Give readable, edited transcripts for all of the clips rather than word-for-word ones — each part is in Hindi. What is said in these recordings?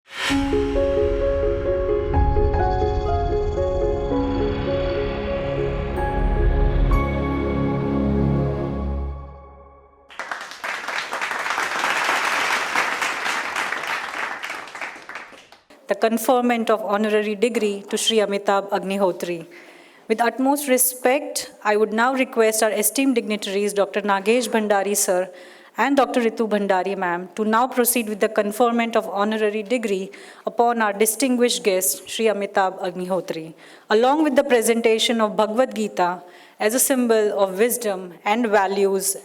The conferment of honorary degree to Shri Amitabh Agnihotri. With utmost respect, I would now request our esteemed dignitaries, Dr. Nagesh Bhandari sir and Dr. Ritu Bhandari ma'am, to now proceed with the conferment of honorary degree upon our distinguished guest, Shri Amitabh Agnihotri, along with the presentation of Bhagavad Gita as a symbol of wisdom and values,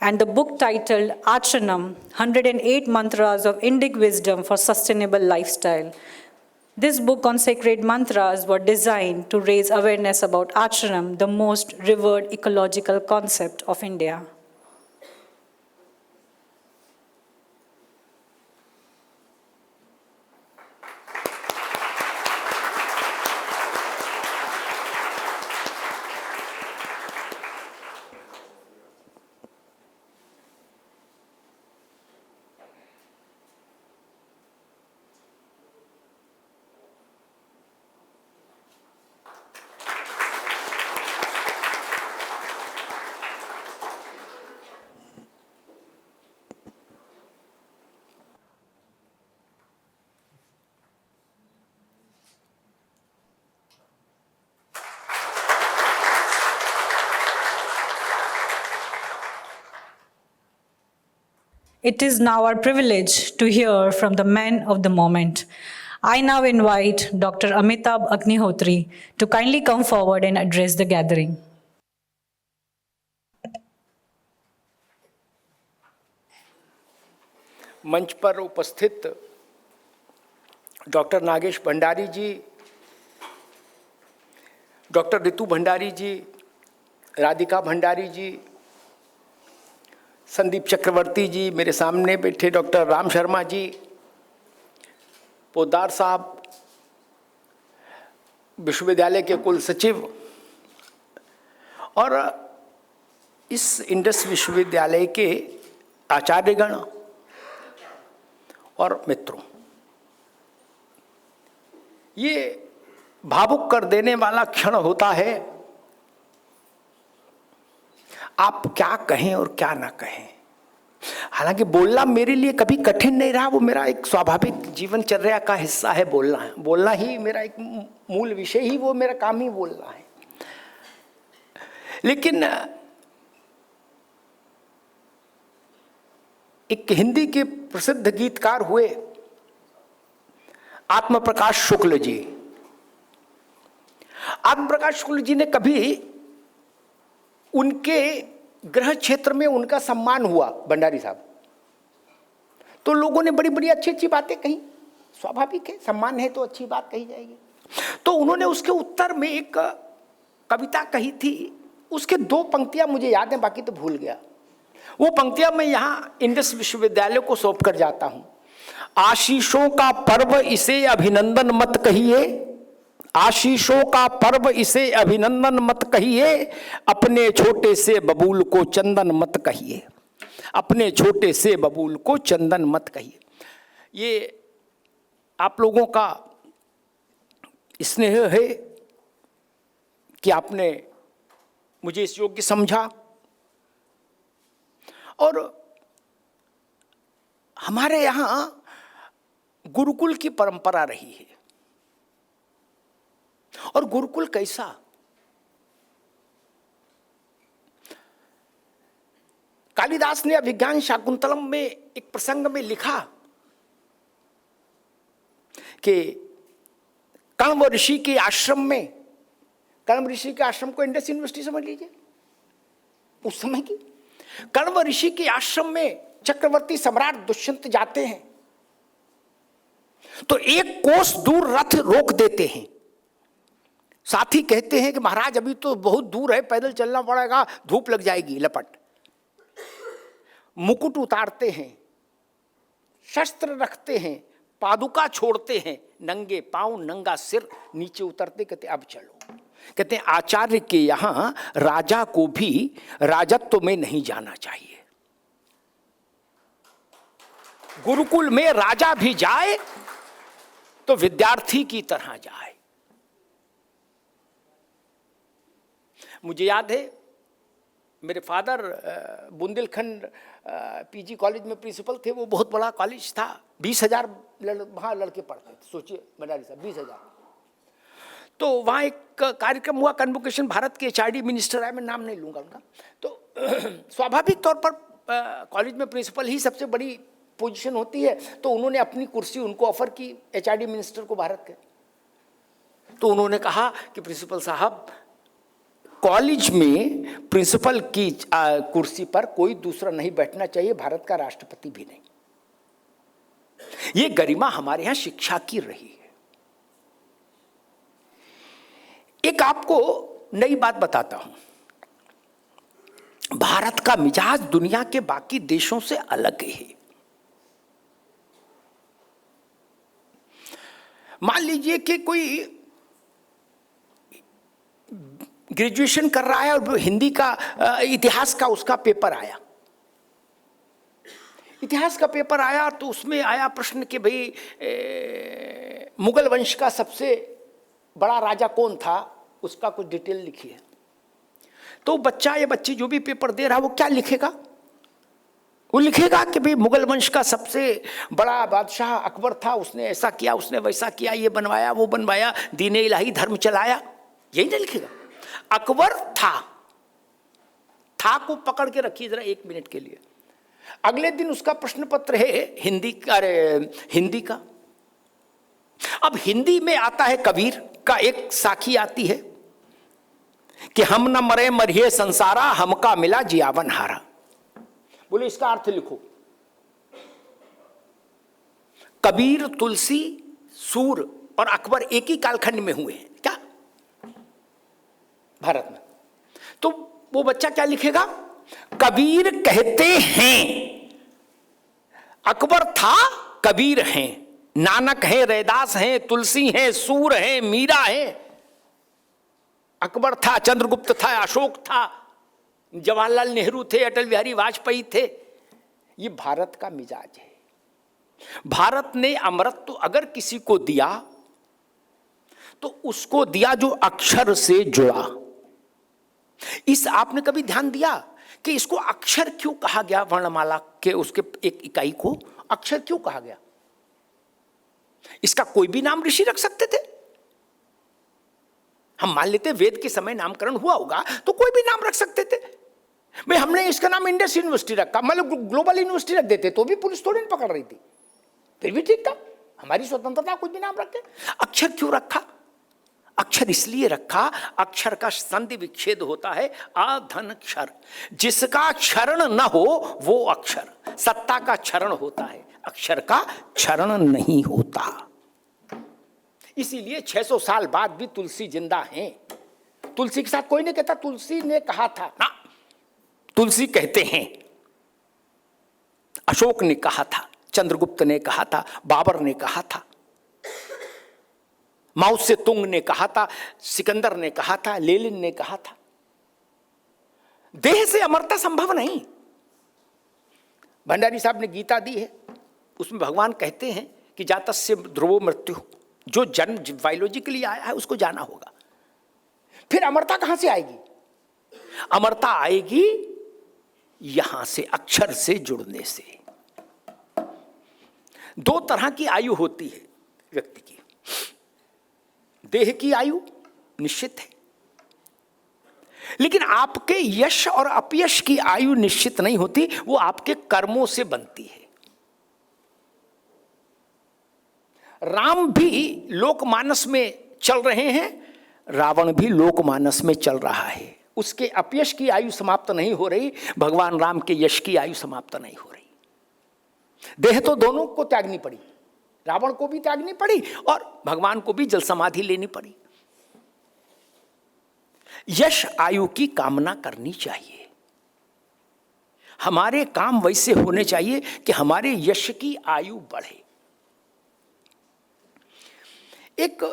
and the book titled Achanam, 108 Mantras of Indic Wisdom for Sustainable Lifestyle. This book on sacred mantras was designed to raise awareness about Achanam, the most revered ecological concept of India. It is now our privilege to hear from the men of the moment. I now invite Dr. Amitabh Agnihotri to kindly come forward and address the gathering. मंच पर उपस्थित डॉक्टर नागेश भंडारी जी, डॉक्टर रितु भंडारी जी, राधिका भंडारी जी, संदीप चक्रवर्ती जी, मेरे सामने बैठे डॉक्टर राम शर्मा जी, पोद्दार साहब, विश्वविद्यालय के कुल सचिव और इस इंडस विश्वविद्यालय के आचार्यगण और मित्रों, ये भावुक कर देने वाला क्षण होता है। आप क्या कहें और क्या ना कहें। हालांकि बोलना मेरे लिए कभी कठिन नहीं रहा, वो मेरा एक स्वाभाविक जीवनचर्या का हिस्सा है। बोलना ही मेरा एक मूल विषय ही, वो मेरा काम ही बोलना है। लेकिन एक हिंदी के प्रसिद्ध गीतकार हुए आत्मप्रकाश शुक्ल जी। आत्मप्रकाश शुक्ल जी ने कभी उनके गृह क्षेत्र में उनका सम्मान हुआ, भंडारी साहब, तो लोगों ने बड़ी बड़ी अच्छी अच्छी बातें कही। स्वाभाविक है, सम्मान है तो अच्छी बात कही जाएगी। तो उन्होंने उसके उत्तर में एक कविता कही थी। उसके 2 पंक्तियां मुझे याद हैं, बाकी तो भूल गया। वो पंक्तियां मैं यहां इंडस विश्वविद्यालय को सौंप कर जाता हूं। आशीषों का पर्व इसे अभिनंदन मत कहिए, आशीषों का पर्व इसे अभिनंदन मत कहिए, अपने छोटे से बबूल को चंदन मत कहिए, अपने छोटे से बबूल को चंदन मत कहिए। ये आप लोगों का स्नेह है कि आपने मुझे इस योग्य समझा। और हमारे यहां गुरुकुल की परंपरा रही है। और गुरुकुल कैसा? कालिदास ने अभिज्ञान शाकुंतलम में एक प्रसंग में लिखा कि कण्व ऋषि के आश्रम में, कण्व ऋषि के आश्रम को इंडस यूनिवर्सिटी समझ लीजिए उस समय की, कण्व ऋषि के आश्रम में चक्रवर्ती सम्राट दुष्यंत जाते हैं तो 1 कोस दूर रथ रोक देते हैं। साथी कहते हैं कि महाराज अभी तो बहुत दूर है, पैदल चलना पड़ेगा, धूप लग जाएगी, लपट। मुकुट उतारते हैं, शस्त्र रखते हैं, पादुका छोड़ते हैं, नंगे पांव नंगा सिर नीचे उतरते, कहते अब चलो। कहते हैं आचार्य के यहां राजा को भी राजत्व में नहीं जाना चाहिए। गुरुकुल में राजा भी जाए तो विद्यार्थी की तरह जाए। मुझे याद है मेरे फादर बुंदेलखंड पीजी कॉलेज में प्रिंसिपल थे। वो बहुत बड़ा कॉलेज था, 20,000 वहाँ लड़के पढ़ते थे। सोचिए भंडारी साहब, 20,000। तो वहाँ एक कार्यक्रम हुआ, कन्वोकेशन, भारत के HRD मिनिस्टर आए, मैं नाम नहीं लूँगा उनका। तो स्वाभाविक तौर पर कॉलेज में प्रिंसिपल ही सबसे बड़ी पोजीशन होती है, तो उन्होंने अपनी कुर्सी उनको ऑफर की, HRD मिनिस्टर को भारत के। तो उन्होंने कहा कि प्रिंसिपल साहब, कॉलेज में प्रिंसिपल की कुर्सी पर कोई दूसरा नहीं बैठना चाहिए, भारत का राष्ट्रपति भी नहीं। ये गरिमा हमारे यहां शिक्षा की रही है। एक आपको नई बात बताता हूं, भारत का मिजाज दुनिया के बाकी देशों से अलग है। मान लीजिए कि कोई ग्रेजुएशन कर रहा है और हिंदी का इतिहास का उसका पेपर आया। इतिहास का पेपर आया तो उसमें आया प्रश्न कि भाई मुगल वंश का सबसे बड़ा राजा कौन था, उसका कुछ डिटेल लिखिए। तो बच्चा या बच्ची जो भी पेपर दे रहा है वो क्या लिखेगा? वो लिखेगा कि भाई मुगल वंश का सबसे बड़ा बादशाह अकबर था, उसने ऐसा किया, उसने वैसा किया, ये बनवाया, वो बनवाया, दीन इलाही धर्म चलाया। यही नहीं लिखेगा। अकबर था को पकड़ के रखिए जरा 1 मिनट के लिए। अगले दिन उसका प्रश्न पत्र है हिंदी का। अब हिंदी में आता है कबीर का एक साखी आती है कि हम न मरे मरिए संसारा, हमका मिला जियावन हारा। बोले इसका अर्थ लिखो। कबीर, तुलसी, सूर और अकबर एक ही कालखंड में हुए हैं क्या भारत में? तो वो बच्चा क्या लिखेगा? कबीर कहते हैं, अकबर था, कबीर हैं, नानक हैं, रैदास हैं, तुलसी हैं, सूर हैं, मीरा हैं। अकबर था, चंद्रगुप्त था, अशोक था, जवाहरलाल नेहरू थे, अटल बिहारी वाजपेयी थे। ये भारत का मिजाज है। भारत ने अमृत तो अगर किसी को दिया तो उसको दिया जो अक्षर से जुड़ा। इस आपने कभी ध्यान दिया कि इसको अक्षर क्यों कहा गया? वर्णमाला के उसके एक इकाई को अक्षर क्यों कहा गया? इसका कोई भी नाम ऋषि रख सकते थे। हम मान लेते वेद के समय नामकरण हुआ होगा तो कोई भी नाम रख सकते थे। भाई हमने इसका नाम इंडस यूनिवर्सिटी रखा, मतलब ग्लोबल यूनिवर्सिटी रख देते तो भी पुलिस थोड़ी नहीं पकड़ रही थी, फिर भी ठीक था, हमारी स्वतंत्रता, कुछ भी नाम रखे। अक्षर क्यों रखा? अक्षर इसलिए रखा, अक्षर का संधि विच्छेद होता है आधन क्षर। जिसका क्षरण न हो वो अक्षर। सत्ता का क्षरण होता है, अक्षर का क्षरण नहीं होता। इसीलिए 600 साल बाद भी तुलसी जिंदा है। तुलसी के साथ कोई नहीं कहता तुलसी ने कहा था ना, तुलसी कहते हैं। अशोक ने कहा था, चंद्रगुप्त ने कहा था, बाबर ने कहा था, माओ से तुंग ने कहा था, सिकंदर ने कहा था, लेनिन ने कहा था। देह से अमरता संभव नहीं। भंडारी साहब ने गीता दी है, उसमें भगवान कहते हैं कि जातस्य ध्रुवो मृत्यु, जो जन्म बायोलॉजिकली आया है उसको जाना होगा। फिर अमरता कहां से आएगी? अमरता आएगी यहां से, अक्षर से जुड़ने से। 2 तरह की आयु होती है व्यक्ति की। देह की आयु निश्चित है, लेकिन आपके यश और अपयश की आयु निश्चित नहीं होती, वो आपके कर्मों से बनती है। राम भी लोकमानस में चल रहे हैं, रावण भी लोकमानस में चल रहा है। उसके अपयश की आयु समाप्त नहीं हो रही, भगवान राम के यश की आयु समाप्त नहीं हो रही। देह तो दोनों को त्यागनी पड़ी, रावण को भी त्यागनी पड़ी और भगवान को भी जल समाधि लेनी पड़ी। यश आयु की कामना करनी चाहिए। हमारे काम वैसे होने चाहिए कि हमारे यश की आयु बढ़े। एक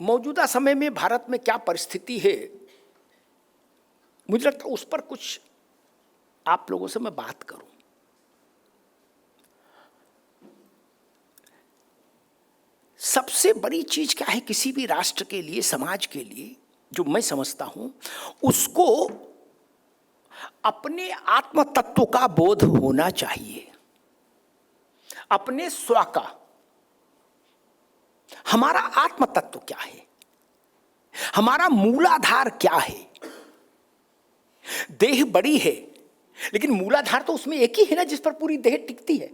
मौजूदा समय में भारत में क्या परिस्थिति है, मुझे लगता है उस पर कुछ आप लोगों से मैं बात करूं। सबसे बड़ी चीज क्या है किसी भी राष्ट्र के लिए, समाज के लिए, जो मैं समझता हूं, उसको अपने आत्म तत्व का बोध होना चाहिए, अपने स्व का। हमारा आत्म तत्व क्या है, हमारा मूलाधार क्या है। देह बड़ी है, लेकिन मूलाधार तो उसमें एक ही है ना, जिस पर पूरी देह टिकती है।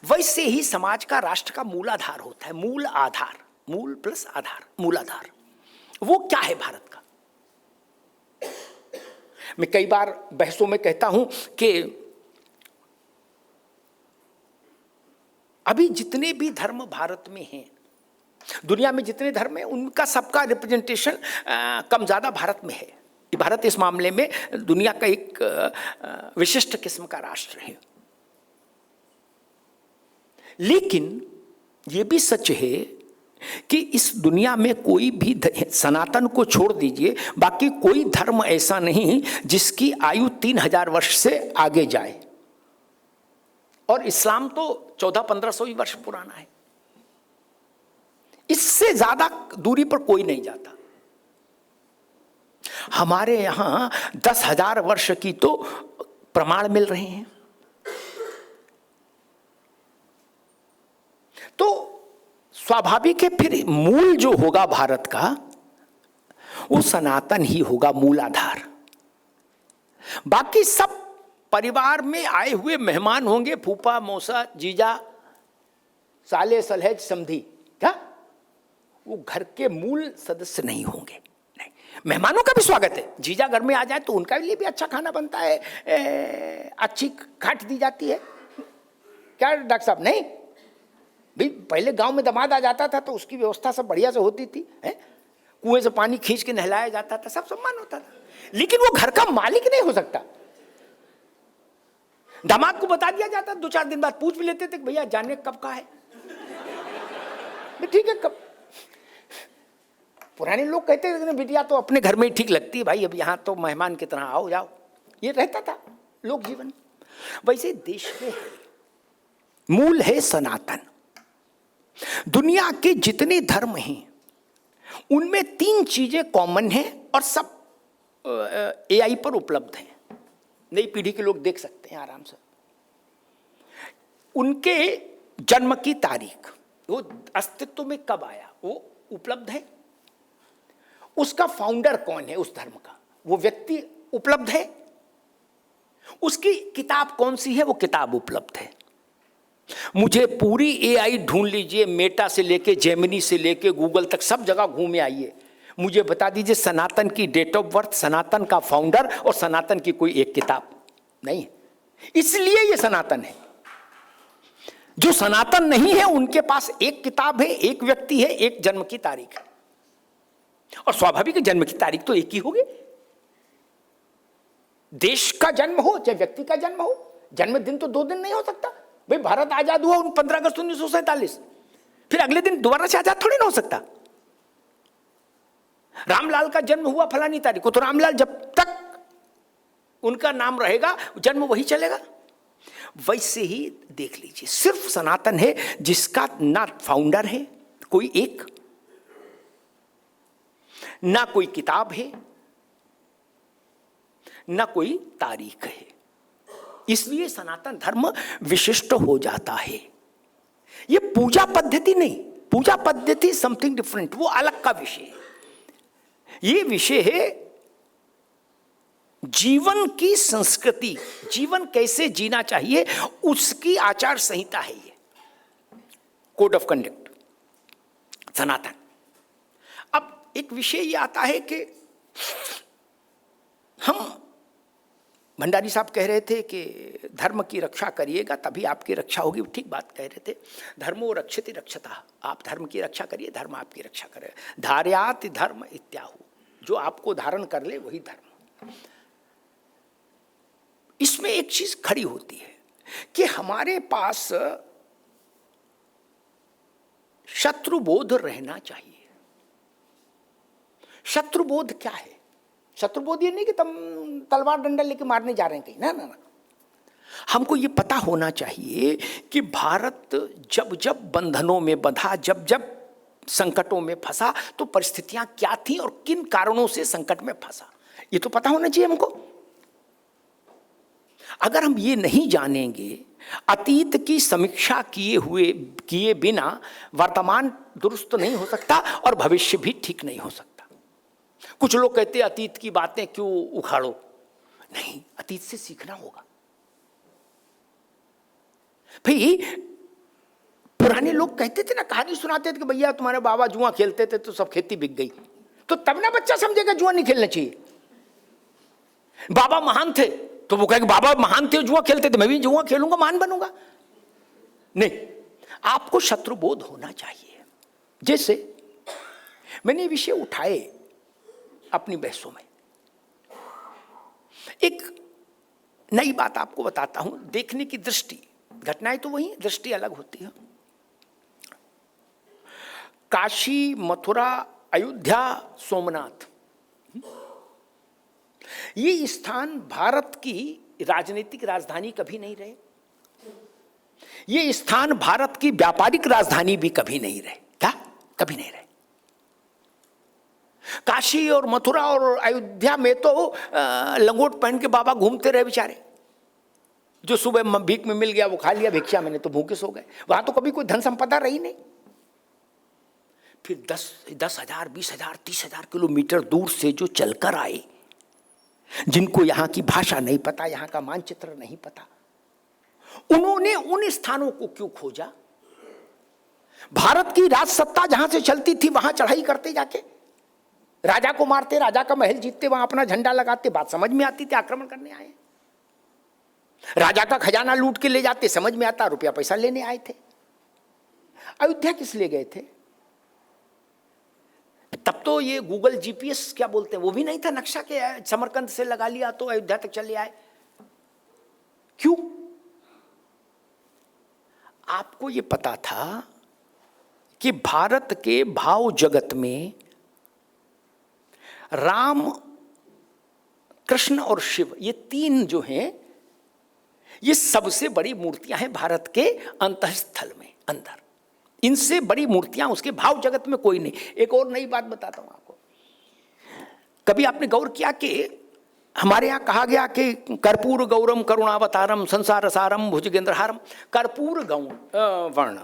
वैसे ही समाज का, राष्ट्र का मूलाधार होता है, मूल आधार, मूल प्लस आधार, मूलाधार। वो क्या है भारत का? मैं कई बार बहसों में कहता हूं कि अभी जितने भी धर्म भारत में हैं, दुनिया में जितने धर्म हैं, उनका सबका रिप्रेजेंटेशन कम ज्यादा भारत में है। भारत इस मामले में दुनिया का एक विशिष्ट किस्म का राष्ट्र है। लेकिन यह भी सच है कि इस दुनिया में कोई भी, सनातन को छोड़ दीजिए, बाकी कोई धर्म ऐसा नहीं जिसकी आयु 3000 वर्ष से आगे जाए। और इस्लाम तो 1400-1500 ही वर्ष पुराना है। इससे ज्यादा दूरी पर कोई नहीं जाता। हमारे यहां 10,000 वर्ष की तो प्रमाण मिल रहे हैं। तो स्वाभाविक है, फिर मूल जो होगा भारत का, वो सनातन ही होगा, मूलाधार। बाकी सब परिवार में आए हुए मेहमान होंगे, फूफा, मौसा, जीजा, साले, सलहेज, समधी, क्या वो घर के मूल सदस्य नहीं होंगे। नहीं, मेहमानों का भी स्वागत है। जीजा घर में आ जाए तो उनका लिए भी अच्छा खाना बनता है, अच्छी खाट दी जाती है। क्या डॉक्टर साहब? नहीं भाई, पहले गांव में दामाद आ जाता था तो उसकी व्यवस्था सब बढ़िया से होती थी, कुएं से पानी खींच के नहलाया जाता था, सब सम्मान होता था। लेकिन वो घर का मालिक नहीं हो सकता। दामाद को बता दिया जाता, 2-4 दिन बाद पूछ भी लेते थे कि भैया जाने कब का है। ठीक है, कब? पुराने लोग कहते थे बिटिया तो अपने घर में ही ठीक लगती है भाई, अब यहां तो मेहमान की तरह आओ जाओ, ये रहता था लोक जीवन। वैसे देश में मूल है सनातन। दुनिया के जितने धर्म हैं उनमें 3 चीजें कॉमन हैं और सब एआई पर उपलब्ध हैं। नई पीढ़ी के लोग देख सकते हैं आराम से। उनके जन्म की तारीख, वो अस्तित्व में कब आया, वो उपलब्ध है। उसका फाउंडर कौन है उस धर्म का, वो व्यक्ति उपलब्ध है। उसकी किताब कौन सी है, वो किताब उपलब्ध है। मुझे पूरी एआई ढूंढ लीजिए, मेटा से लेके, जेमिनी से लेके, गूगल तक, सब जगह घूमे आइए, मुझे बता दीजिए सनातन की डेट ऑफ बर्थ, सनातन का फाउंडर और सनातन की कोई एक किताब नहीं। इसलिए ये सनातन है। जो सनातन नहीं है उनके पास एक किताब है, एक व्यक्ति है, एक जन्म की तारीख है। और स्वाभाविक जन्म की तारीख तो एक ही होगी। देश का जन्म हो चाहे व्यक्ति का जन्म हो, जन्मदिन तो 2 दिन नहीं हो सकता भाई। भारत आजाद हुआ 15 अगस्त 1947, फिर अगले दिन दोबारा से आजाद थोड़ी ना हो सकता। रामलाल का जन्म हुआ फलानी तारीख को, तो रामलाल जब तक उनका नाम रहेगा जन्म वही चलेगा। वैसे ही देख लीजिए, सिर्फ सनातन है जिसका ना फाउंडर है कोई एक, ना कोई किताब है, ना कोई तारीख है। इसलिए सनातन धर्म विशिष्ट हो जाता है। यह पूजा पद्धति नहीं, पूजा पद्धति समथिंग डिफरेंट, वो अलग का विषय है। ये विषय है जीवन की संस्कृति, जीवन कैसे जीना चाहिए उसकी आचार संहिता है। ये कोड ऑफ कंडक्ट सनातन। अब एक विषय ये आता है कि हम, भंडारी साहब कह रहे थे कि धर्म की रक्षा करिएगा तभी आपकी रक्षा होगी। ठीक बात कह रहे थे। धर्मो रक्षति रक्षता, आप धर्म की रक्षा करिए, धर्म आपकी रक्षा करे। धार्यात धर्म इत्याहु, जो आपको धारण कर ले वही धर्म। इसमें एक चीज खड़ी होती है कि हमारे पास शत्रुबोध रहना चाहिए। शत्रुबोध क्या है? शत्रुबोध ये नहीं कि तुम तलवार डंडा लेके मारने जा रहे हैं कहीं, ना ना ना। हमको ये पता होना चाहिए कि भारत जब जब बंधनों में बंधा, जब जब संकटों में फंसा, तो परिस्थितियां क्या थी और किन कारणों से संकट में फंसा, ये तो पता होना चाहिए हमको। अगर हम ये नहीं जानेंगे, अतीत की समीक्षा किए बिना वर्तमान दुरुस्त नहीं हो सकता और भविष्य भी ठीक नहीं हो सकता। कुछ लोग कहते हैं अतीत की बातें क्यों उखाड़ो, नहीं, अतीत से सीखना होगा। भाई पुराने लोग कहते थे ना, कहानी सुनाते थे कि भैया तुम्हारे बाबा जुआ खेलते थे तो सब खेती बिक गई, तो तब ना बच्चा समझेगा जुआ नहीं खेलना चाहिए। बाबा महान थे तो वो कहेगा बाबा महान थे, जुआ खेलते थे, मैं भी जुआ खेलूंगा, महान बनूंगा। नहीं, आपको शत्रुबोध होना चाहिए। जैसे मैंने ये विषय उठाए अपनी बहसों में, एक नई बात आपको बताता हूं, देखने की दृष्टि, घटनाएं तो वही, दृष्टि अलग होती है। काशी, मथुरा, अयोध्या, सोमनाथ, ये स्थान भारत की राजनीतिक राजधानी कभी नहीं रहे। ये स्थान भारत की व्यापारिक राजधानी भी कभी नहीं रहे। क्या? कभी नहीं रहे। काशी और मथुरा और अयोध्या में तो लंगोट पहन के बाबा घूमते रहे बेचारे, जो सुबह भीख में मिल गया वो खा लिया, भिक्षा मैंने तो भूखे सो गए। वहां तो कभी कोई धन संपदा रही नहीं। फिर 10,000, 20,000, 30,000 किलोमीटर दूर से जो चलकर आए, जिनको यहाँ की भाषा नहीं पता, यहाँ का मानचित्र नहीं पता, उन्होंने उन स्थानों को क्यों खोजा? भारत की राज सत्ता जहां से चलती थी वहां चढ़ाई करते, जाके राजा को मारते, राजा का महल जीतते, वहां अपना झंडा लगाते, बात समझ में आती थी आक्रमण करने आए। राजा का खजाना लूट के ले जाते, समझ में आता रुपया पैसा लेने आए थे। अयोध्या किस लिए गए थे? तब तो ये गूगल जीपीएस क्या बोलते हैं वो भी नहीं था, नक्शा के समरकंद से लगा लिया तो अयोध्या तक चले आए। क्यों? आपको ये पता था कि भारत के भाव जगत में राम, कृष्ण और शिव, ये तीन जो हैं, ये सबसे बड़ी मूर्तियां हैं भारत के अंतःस्थल में, अंदर। इनसे बड़ी मूर्तियां उसके भाव जगत में कोई नहीं। एक और नई बात बताता हूं आपको। कभी आपने गौर किया कि हमारे यहां कहा गया कि कर्पूर गौरम करुणावतारम संसार सारम भुजगेंद्रहारम, कर्पूर वर्ण,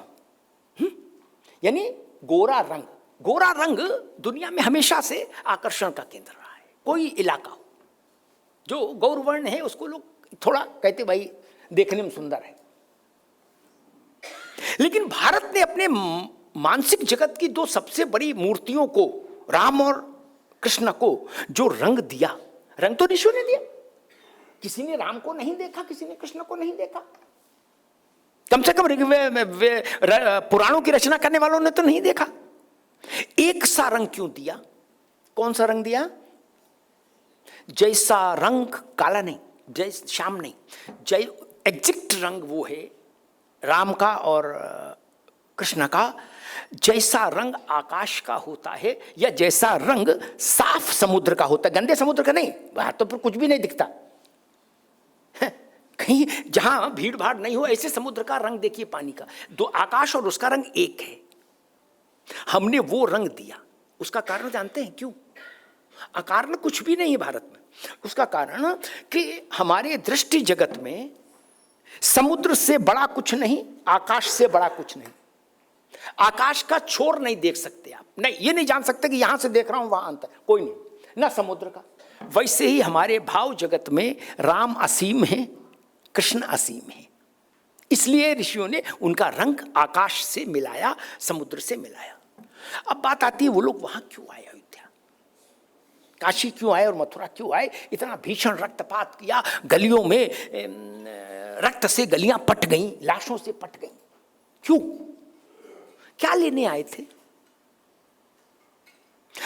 यानी गोरा रंग। गोरा रंग दुनिया में हमेशा से आकर्षण का केंद्र रहा है। कोई इलाका हो जो गौरवर्ण है, उसको लोग थोड़ा कहते भाई देखने में सुंदर है। लेकिन भारत ने अपने मानसिक जगत की दो सबसे बड़ी मूर्तियों को, राम और कृष्ण को, जो रंग दिया, रंग तो ऋषियों ने दिया। किसी ने राम को नहीं देखा, किसी ने कृष्ण को नहीं देखा। कम से कम पुराणों की रचना करने वालों ने तो नहीं देखा। एक सा रंग क्यों दिया? कौन सा रंग दिया? जैसा रंग काला नहीं, जय श्याम नहीं, जय एग्जैक्ट रंग वो है राम का और कृष्ण का। जैसा रंग आकाश का होता है या जैसा रंग साफ समुद्र का होता है, गंदे समुद्र का नहीं, वहां तो फिर कुछ भी नहीं दिखता। कहीं जहां भीड़ भाड़ नहीं हो ऐसे समुद्र का रंग देखिए, पानी का। दो आकाश और उसका रंग एक है। हमने वो रंग दिया। उसका कारण जानते हैं क्यों? कारण कुछ भी नहीं है भारत में। उसका कारण कि हमारे दृष्टि जगत में समुद्र से बड़ा कुछ नहीं, आकाश से बड़ा कुछ नहीं। आकाश का छोर नहीं देख सकते आप, नहीं, ये नहीं जान सकते कि यहां से देख रहा हूं वहां अंतर, कोई नहीं, ना समुद्र का। वैसे ही हमारे भाव जगत में राम असीम है, कृष्ण असीम है। इसलिए ऋषियों ने उनका रंग आकाश से मिलाया, समुद्र से मिलाया। अब बात आती है वो लोग वहां क्यों आए, अयोध्या, काशी क्यों आए और मथुरा क्यों आए? इतना भीषण रक्तपात किया, गलियों में रक्त से गलियां पट गईं, लाशों से पट गईं। क्यों? क्या लेने आए थे?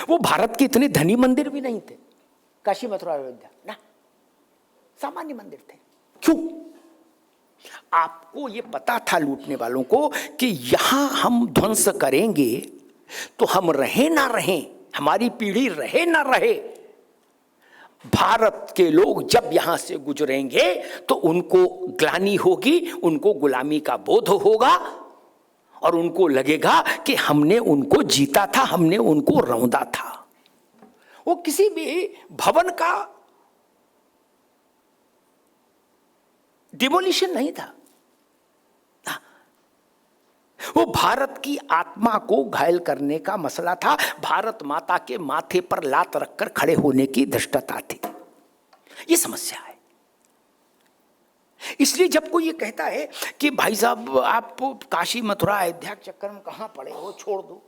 वो भारत के इतने धनी मंदिर भी नहीं थे, काशी मथुरा अयोध्या ना, सामान्य मंदिर थे। क्यों? आपको ये पता था लूटने वालों को कि यहां हम ध्वंस करेंगे तो हम रहे ना रहें, हमारी पीढ़ी रहे ना रहे, भारत के लोग जब यहां से गुजरेंगे तो उनको ग्लानि होगी, उनको गुलामी का बोध होगा और उनको लगेगा कि हमने उनको जीता था, हमने उनको रौंदा था। वो किसी भी भवन का डिमोलिशन नहीं था, वो भारत की आत्मा को घायल करने का मसला था। भारत माता के माथे पर लात रखकर खड़े होने की धृष्टता थी। ये समस्या है। इसलिए जब कोई ये कहता है कि भाई साहब आप काशी मथुरा अयोध्या के चक्कर में कहां पड़े हो, छोड़ दो,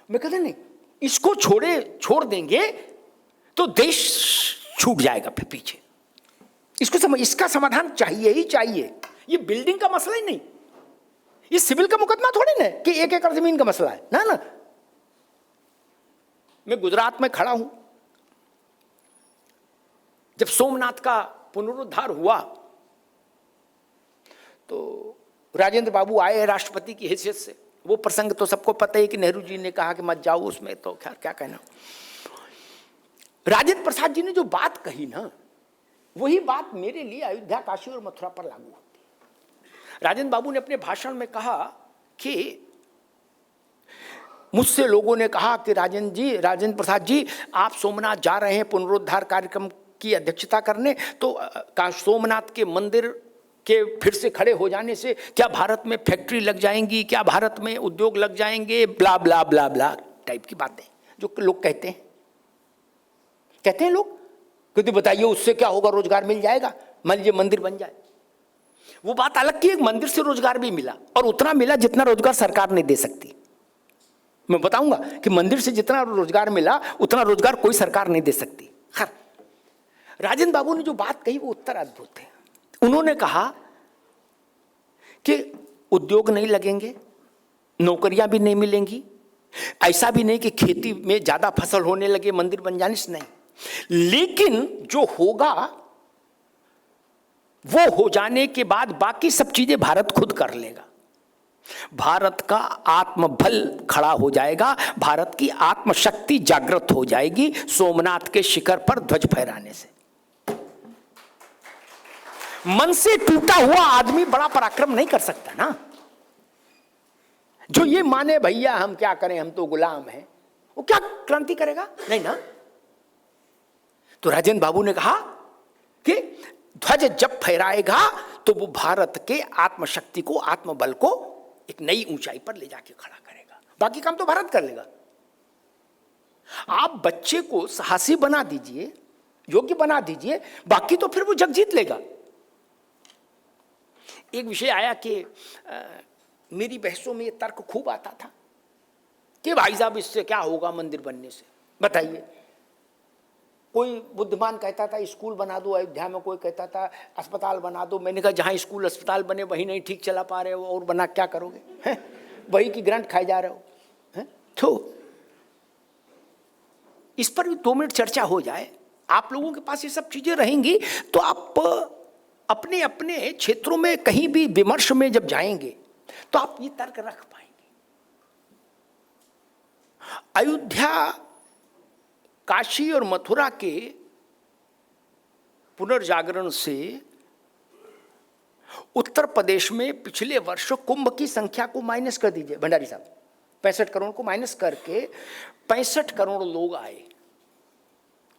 मैं कहता नहीं, इसको छोड़ देंगे तो देश छूट जाएगा फिर पीछे। इसका समाधान चाहिए ही चाहिए। ये बिल्डिंग का मसला ही नहीं, ये सिविल का मुकदमा थोड़ी ना कि 1 एकड़ जमीन का मसला है ना। मैं गुजरात में खड़ा हूं, जब सोमनाथ का पुनरुद्धार हुआ तो राजेंद्र बाबू आए राष्ट्रपति की हैसियत से। वो प्रसंग तो सबको पता है कि नेहरू जी ने कहा कि मत जाओ उसमें, तो खैर क्या कहना। राजेंद्र प्रसाद जी ने जो बात कही ना, वही बात मेरे लिए अयोध्या, काशी और मथुरा पर लागू होती है। राजेंद्र बाबू ने अपने भाषण में कहा कि मुझसे लोगों ने कहा कि राजेंद्र प्रसाद जी आप सोमनाथ जा रहे हैं पुनरुद्धार कार्यक्रम की अध्यक्षता करने, तो सोमनाथ के मंदिर के फिर से खड़े हो जाने से क्या भारत में फैक्ट्री लग जाएंगी, क्या भारत में उद्योग लग जाएंगे, ब्ला ब्ला ब्ला ब्ला टाइप की बातें जो लोग कहते हैं लोग। क्योंकि बताइए उससे क्या होगा, रोजगार मिल जाएगा, मान लीजिए मंदिर बन जाए। वो बात अलग की, एक मंदिर से रोजगार भी मिला और उतना मिला जितना रोजगार सरकार नहीं दे सकती। मैं बताऊंगा कि मंदिर से जितना रोजगार मिला उतना रोजगार कोई सरकार नहीं दे सकती। खैर, राजेंद्र बाबू ने जो बात कही वो उत्तर अद्भुत है। उन्होंने कहा कि उद्योग नहीं लगेंगे, नौकरियां भी नहीं मिलेंगी, ऐसा भी नहीं कि खेती में ज्यादा फसल होने लगे मंदिर बन जाने से, नहीं, लेकिन जो होगा वो हो जाने के बाद बाकी सब चीजें भारत खुद कर लेगा। भारत का आत्मबल खड़ा हो जाएगा, भारत की आत्मशक्ति जागृत हो जाएगी सोमनाथ के शिखर पर ध्वज फहराने से। मन से टूटा हुआ आदमी बड़ा पराक्रम नहीं कर सकता ना। जो ये माने भैया हम क्या करें, हम तो गुलाम हैं, वो क्या क्रांति करेगा, नहीं ना। तो राजेंद्र बाबू ने कहा कि ध्वज जब फहराएगा तो वो भारत के आत्मशक्ति को, आत्मबल को एक नई ऊंचाई पर ले जाके खड़ा करेगा। बाकी काम तो भारत कर लेगा। आप बच्चे को साहसी बना दीजिए, योग्य बना दीजिए, बाकी तो फिर वो जग जीत लेगा। एक विषय आया कि मेरी बहसों में ये तर्क खूब आता था कि भाई साहब इससे क्या होगा मंदिर बनने से, बताइए। कोई बुद्धिमान कहता था स्कूल बना दो अयोध्या में, कोई कहता था अस्पताल बना दो। मैंने कहा जहां स्कूल अस्पताल बने वही नहीं ठीक चला पा रहे हो और बना क्या करोगे, हैं? वही की ग्रांट खाए जा रहे हो, हैं? तो इस पर भी 2 मिनट चर्चा हो जाए। आप लोगों के पास ये सब चीजें रहेंगी तो आप अपने अपने क्षेत्रों में कहीं भी विमर्श में जब जाएंगे तो आप ये तर्क रख पाएंगे। अयोध्या, काशी और मथुरा के पुनर्जागरण से उत्तर प्रदेश में पिछले वर्ष कुंभ की संख्या को माइनस कर दीजिए भंडारी साहब, 65 करोड़ को माइनस करके 65 करोड़ लोग आए।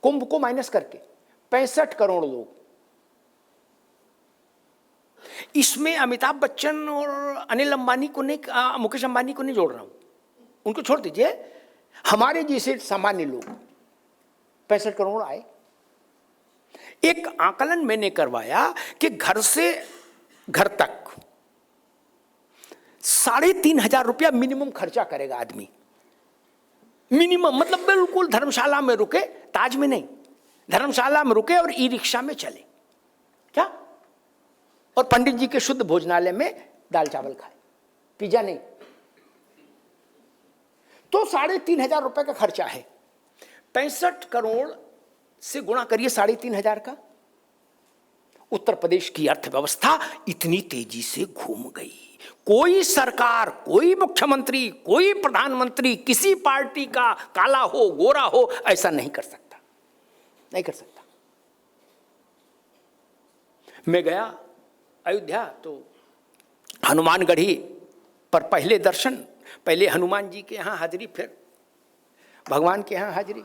कुंभ को माइनस करके 65 करोड़ लोग। इसमें अमिताभ बच्चन और अनिल अंबानी को नहीं, मुकेश अंबानी को नहीं जोड़ रहा हूं, उनको छोड़ दीजिए। हमारे जैसे सामान्य लोग 65 करोड़ आए। एक आकलन मैंने करवाया कि घर से घर तक 3,500 रुपया मिनिमम खर्चा करेगा आदमी। मिनिमम मतलब बिल्कुल धर्मशाला में रुके, ताज में नहीं, धर्मशाला में रुके और ई रिक्शा में चले, क्या, और पंडित जी के शुद्ध भोजनालय में दाल चावल खाए, पिज्जा नहीं। तो 3,500 रुपए का खर्चा है। 65 करोड़ से गुणा करिए 3,500 का। उत्तर प्रदेश की अर्थव्यवस्था इतनी तेजी से घूम गई। कोई सरकार, कोई मुख्यमंत्री, कोई प्रधानमंत्री किसी पार्टी का काला हो गोरा हो ऐसा नहीं कर सकता, नहीं कर सकता। मैं गया अयोध्या तो हनुमानगढ़ी पर पहले दर्शन, पहले हनुमान जी के यहाँ हाजिरी, फिर भगवान के यहाँ हाजिरी।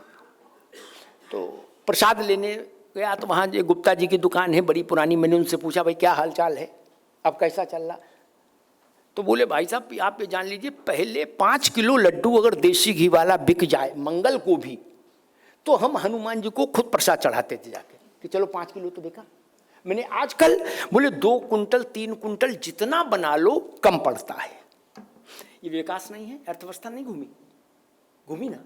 तो प्रसाद लेने गया तो वहाँ जो गुप्ता जी की दुकान है बड़ी पुरानी, मैंने उनसे पूछा भाई क्या हाल चाल है, अब कैसा चल रहा? तो बोले भाई साहब आप ये जान लीजिए पहले 5 किलो लड्डू अगर देसी घी वाला बिक जाए मंगल को भी, तो हम हनुमान जी को खुद प्रसाद चढ़ाते थे जाके कि चलो 5 किलो तो बिका। मैंने आजकल बोले 2 कुंटल 3 कुंटल जितना बना लो कम पड़ता है। ये विकास नहीं है, अर्थव्यवस्था नहीं घूमी ना।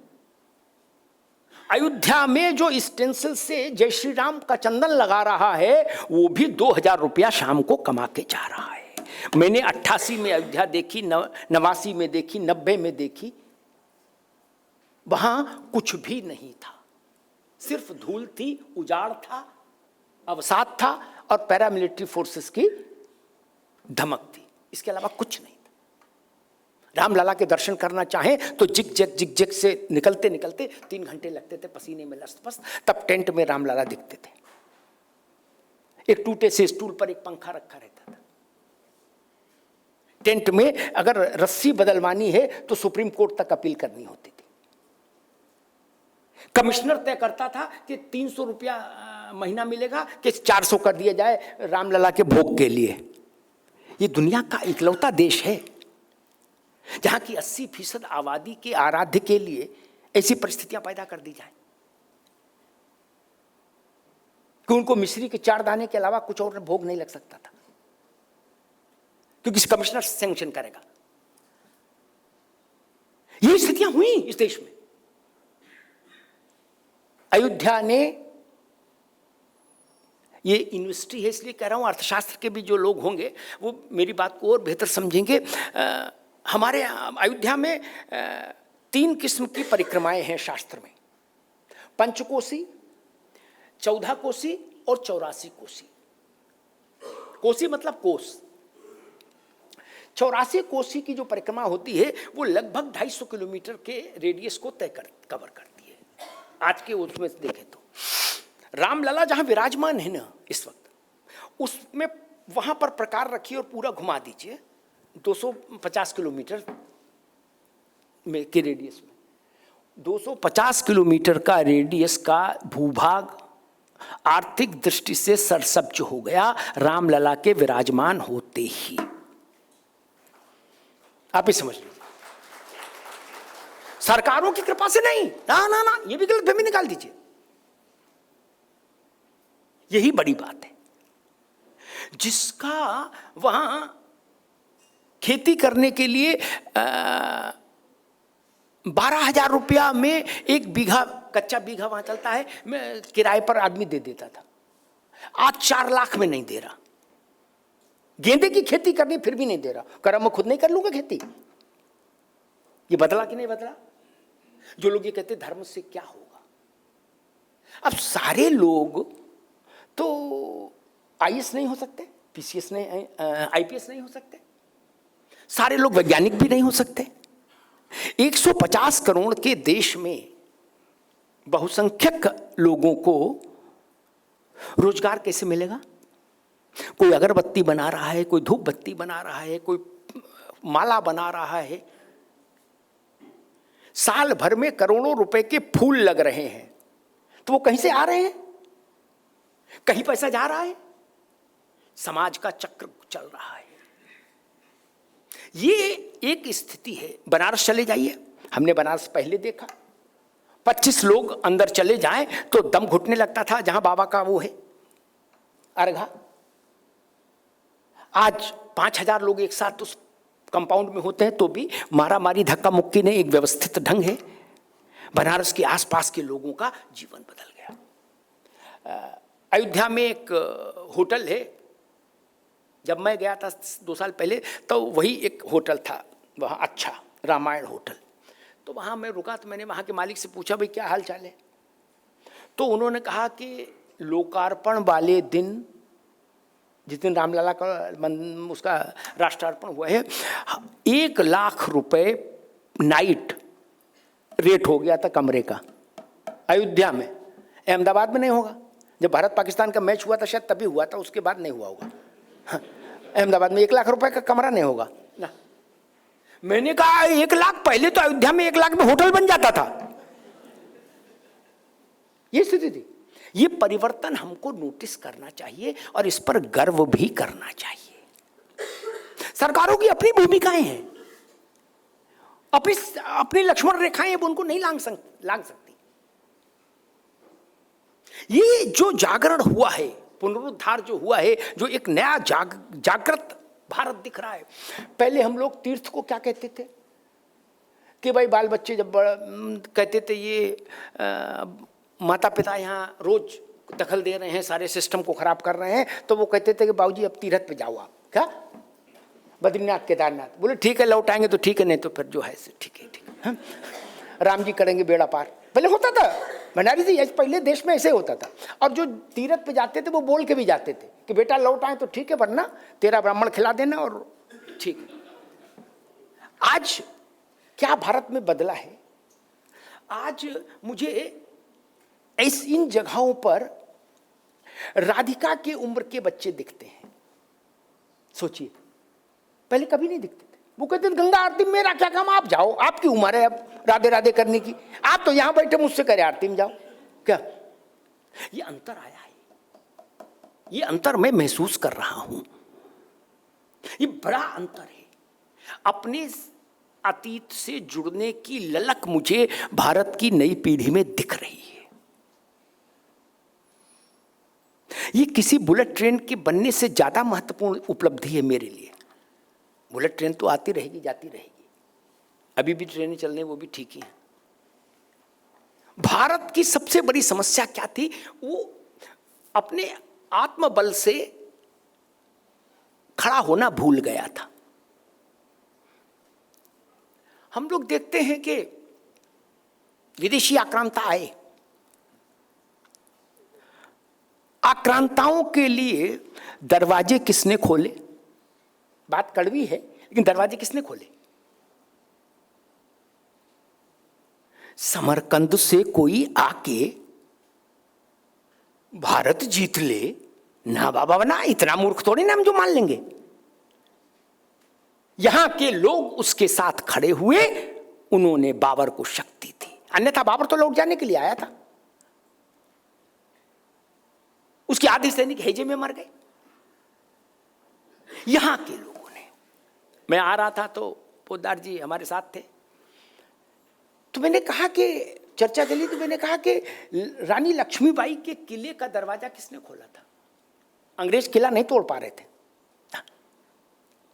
अयोध्या में जो स्टेंसिल से जय श्री राम का चंदन लगा रहा है वो भी 2000 रुपया शाम को कमा के जा रहा है। मैंने 88 में अयोध्या देखी, 89 में देखी, 90 में देखी, वहां कुछ भी नहीं था, सिर्फ धूल थी, उजाड़ था, अवसाद था और पैरामिलिट्री फोर्सेस की धमक थी, इसके अलावा कुछ नहीं था। रामलला के दर्शन करना चाहें तो जिग जग से निकलते निकलते 3 घंटे लगते थे, पसीने में लसपस। तब टेंट में रामलला दिखते थे, एक टूटे से स्टूल पर एक पंखा रखा रहता था। टेंट में अगर रस्सी बदलवानी है तो सुप्रीम कोर्ट तक अपील करनी होती थी। कमिश्नर तय करता था कि 300 रुपया महीना मिलेगा कि 400 कर दिया जाए रामलला के भोग के लिए। ये दुनिया का इकलौता देश है जहां की 80% आबादी के आराध्य के लिए ऐसी परिस्थितियां पैदा कर दी जाए कि उनको मिश्री के 4 दाने के अलावा कुछ और भोग नहीं लग सकता था, क्योंकि कमिश्नर सैंक्शन करेगा। ये स्थितियां हुई इस देश में। अयोध्या ने, ये यूनिवर्सिटी है इसलिए कह रहा हूं, अर्थशास्त्र के भी जो लोग होंगे वो मेरी बात को और बेहतर समझेंगे। हमारे अयोध्या में 3 किस्म की परिक्रमाएं हैं शास्त्र में, पंचकोसी, 14 कोसी और 84 कोसी। कोसी मतलब कोस। 84 कोसी की जो परिक्रमा होती है वो लगभग 250 किलोमीटर के रेडियस को कवर करती है। आज के उसमें देखें तो रामलला जहां विराजमान है ना इस वक्त, उसमें वहां पर प्रकार रखिए और पूरा घुमा दीजिए 250 किलोमीटर में के रेडियस में। 250 किलोमीटर का रेडियस का भूभाग आर्थिक दृष्टि से सरसब्ज हो गया रामलला के विराजमान होते ही। आप ही समझ लीजिए, सरकारों की कृपा से नहीं, ना ना ना, ये भी गलतफहमी निकाल दीजिए। यही बड़ी बात है। जिसका वहां खेती करने के लिए 12,000 रुपया में 1 बीघा, कच्चा बीघा वहां चलता है, मैं किराए पर आदमी दे देता था, आज 4 लाख में नहीं दे रहा। गेंदे की खेती करनी फिर भी नहीं दे रहा, कर मैं खुद नहीं कर लूंगा खेती। ये बदला कि नहीं बदला? जो लोग ये कहते धर्म से क्या होगा, अब सारे लोग तो आईएएस नहीं हो सकते, पीसीएस नहीं, आईपीएस नहीं हो सकते, सारे लोग वैज्ञानिक भी नहीं हो सकते। 150 करोड़ के देश में बहुसंख्यक लोगों को रोजगार कैसे मिलेगा? कोई अगरबत्ती बना रहा है, कोई धूप बत्ती बना रहा है, कोई माला बना रहा है, साल भर में करोड़ों रुपए के फूल लग रहे हैं, तो वो कहीं से आ रहे हैं, कहीं पैसा जा रहा है, समाज का चक्र चल रहा है। ये एक स्थिति है। बनारस चले जाइए, हमने बनारस पहले देखा, 25 लोग अंदर चले जाएं तो दम घुटने लगता था जहां बाबा का वो है अर्घा। आज 5,000 लोग एक साथ उस कंपाउंड में होते हैं तो भी मारा मारी धक्का मुक्की नहीं, एक व्यवस्थित ढंग है। बनारस के आसपास के लोगों का जीवन बदल गया। अयोध्या में एक होटल है, जब मैं गया था 2 साल पहले तो वही एक होटल था वहाँ, अच्छा रामायण होटल। तो वहाँ मैं रुका तो मैंने वहाँ के मालिक से पूछा भाई क्या हाल चाल है, तो उन्होंने कहा कि लोकार्पण वाले दिन, जिस दिन रामलला का उसका राष्ट्रार्पण हुआ है, 1 लाख रुपए नाइट रेट हो गया था कमरे का। अयोध्या में, अहमदाबाद में नहीं होगा, जब भारत पाकिस्तान का मैच हुआ था शायद तभी हुआ था, उसके बाद नहीं हुआ होगा। हाँ, अहमदाबाद में 1 लाख रुपए का कमरा नहीं होगा ना। मैंने कहा 1 लाख, पहले तो अयोध्या में 1 लाख में होटल बन जाता था। ये स्थिति थी। ये परिवर्तन हमको नोटिस करना चाहिए और इस पर गर्व भी करना चाहिए। सरकारों की अपनी भूमिकाएं हैं, अपनी लक्ष्मण रेखाएं हैं, उनको नहीं लांग सकती। ये जो जागरण हुआ है, पुनरुद्धार जो हुआ है, जो एक नया जागृत भारत दिख रहा है। पहले हम लोग तीर्थ को क्या कहते थे कि भाई बाल बच्चे जब कहते थे ये माता पिता यहाँ रोज दखल दे रहे हैं, सारे सिस्टम को खराब कर रहे हैं, तो वो कहते थे कि बाबूजी अब तीर्थ पे जाओ आप, क्या बद्रीनाथ केदारनाथ। बोले ठीक है, लौट आएंगे तो ठीक है, नहीं तो फिर जो है ठीक है। राम जी करेंगे बेड़ा पार। पहले होता था भंडारी जी, पहले देश में ऐसे होता था। और जो तीर्थ पे जाते थे वो बोल के भी जाते थे कि बेटा लौट आए तो ठीक है, वरना तेरा ब्राह्मण खिला देना और ठीक है। आज क्या भारत में बदला है? आज मुझे इन जगहों पर राधिका की उम्र के बच्चे दिखते हैं। सोचिए, पहले कभी नहीं दिखते थे। वो कहते थे गंगा आरती में मेरा क्या काम, आप जाओ, आपकी उम्र है अब राधे राधे करने की, आप तो यहां बैठे मुझसे करे आरती में जाओ। क्या ये अंतर आया है? ये अंतर मैं महसूस कर रहा हूं। ये बड़ा अंतर है। अपने अतीत से जुड़ने की ललक मुझे भारत की नई पीढ़ी में दिख रही है। ये किसी बुलेट ट्रेन के बनने से ज्यादा महत्वपूर्ण उपलब्धि है मेरे लिए। बुलेट ट्रेन तो आती रहेगी जाती रहेगी, अभी भी ट्रेनें चल रही, वो भी ठीक ही है। भारत की सबसे बड़ी समस्या क्या थी? वो अपने आत्मबल से खड़ा होना भूल गया था। हम लोग देखते हैं कि विदेशी आक्रांता आए, आक्रांताओं के लिए दरवाजे किसने खोले? बात कड़वी है, लेकिन दरवाजे किसने खोले? समरकंद से कोई आके भारत जीत ले ना बाबा, बना इतना मूर्ख थोड़ी ना हम जो मान लेंगे। यहां के लोग उसके साथ खड़े हुए, उन्होंने बाबर को शक्ति दी, अन्यथा बाबर तो लौट जाने के लिए आया था। उसके आधे सैनिक हेजे में मर गए। यहां के लोगों ने, मैं आ रहा था तो पोद्दार जी हमारे साथ थे, तो मैंने कहा कि चर्चा चली, तो मैंने कहा कि रानी लक्ष्मीबाई के किले का दरवाजा किसने खोला था? अंग्रेज किला नहीं तोड़ पा रहे थे,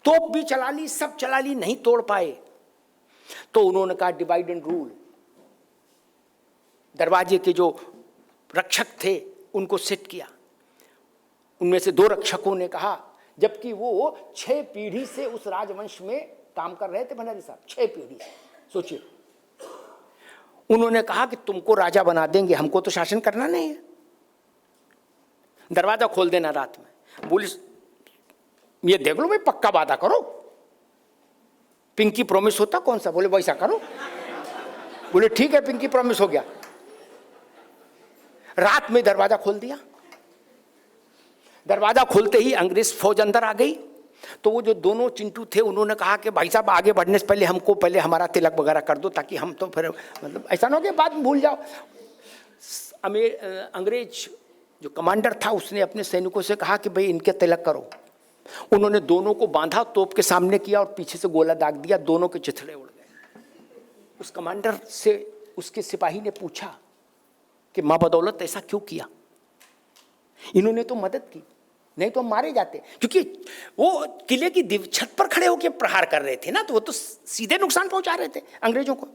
तोप भी चला ली, सब चला ली, नहीं तोड़ पाए। तो उन्होंने कहा डिवाइड एंड रूल। दरवाजे के जो रक्षक थे उनको सेट किया। उनमें से 2 रक्षकों ने कहा, जबकि वो 6 पीढ़ी से उस राजवंश में काम कर रहे थे भंडारी साहब, 6 पीढ़ी से। सोचिए, उन्होंने कहा कि तुमको राजा बना देंगे, हमको तो शासन करना नहीं है, दरवाजा खोल देना रात में। बोले ये देख लो भाई, पक्का वादा करो, पिंकी प्रॉमिस होता कौन सा, बोले वैसा करो। बोले ठीक है, पिंकी प्रॉमिस हो गया। रात में दरवाजा खोल दिया। दरवाजा खोलते ही अंग्रेज फौज अंदर आ गई। तो वो जो दोनों चिंटू थे, उन्होंने कहा कि भाई साहब आगे बढ़ने से पहले हमको पहले हमारा तिलक वगैरह कर दो, ताकि हम तो फिर मतलब ऐसा ना हो कि बात भूल जाओ। अंग्रेज जो कमांडर था उसने अपने सैनिकों से कहा कि भाई इनके तिलक करो। उन्होंने दोनों को बांधा, तोप के सामने किया और पीछे से गोला दाग दिया, दोनों के चिथड़े उड़ गए। उस कमांडर से उसके सिपाही ने पूछा कि मां बदौलत ऐसा क्यों किया? इन्होंने तो मदद की, नहीं तो हम मारे जाते। क्योंकि वो किले की छत पर खड़े होकर प्रहार कर रहे थे ना, तो वो तो सीधे नुकसान पहुंचा रहे थे अंग्रेजों को।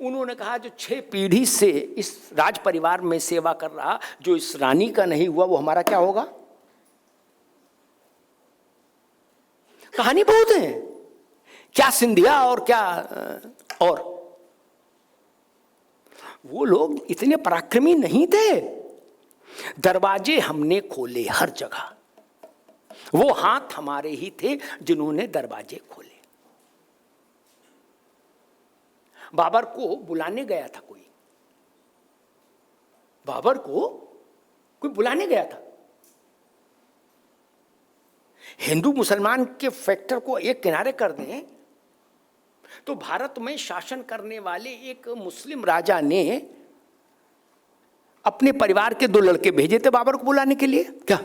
उन्होंने कहा जो 6 पीढ़ी से इस राज परिवार में सेवा कर रहा, जो इस रानी का नहीं हुआ, वो हमारा क्या होगा? कहानी बहुत है, क्या सिंधिया और क्या और वो लोग इतने पराक्रमी नहीं थे। दरवाजे हमने खोले हर जगह। वो हाथ हमारे ही थे जिन्होंने दरवाजे खोले। बाबर को बुलाने गया था कोई, बाबर को कोई बुलाने गया था। हिंदू मुसलमान के फैक्टर को एक किनारे कर दें तो भारत में शासन करने वाले एक मुस्लिम राजा ने अपने परिवार के 2 लड़के भेजे थे बाबर को बुलाने के लिए। क्या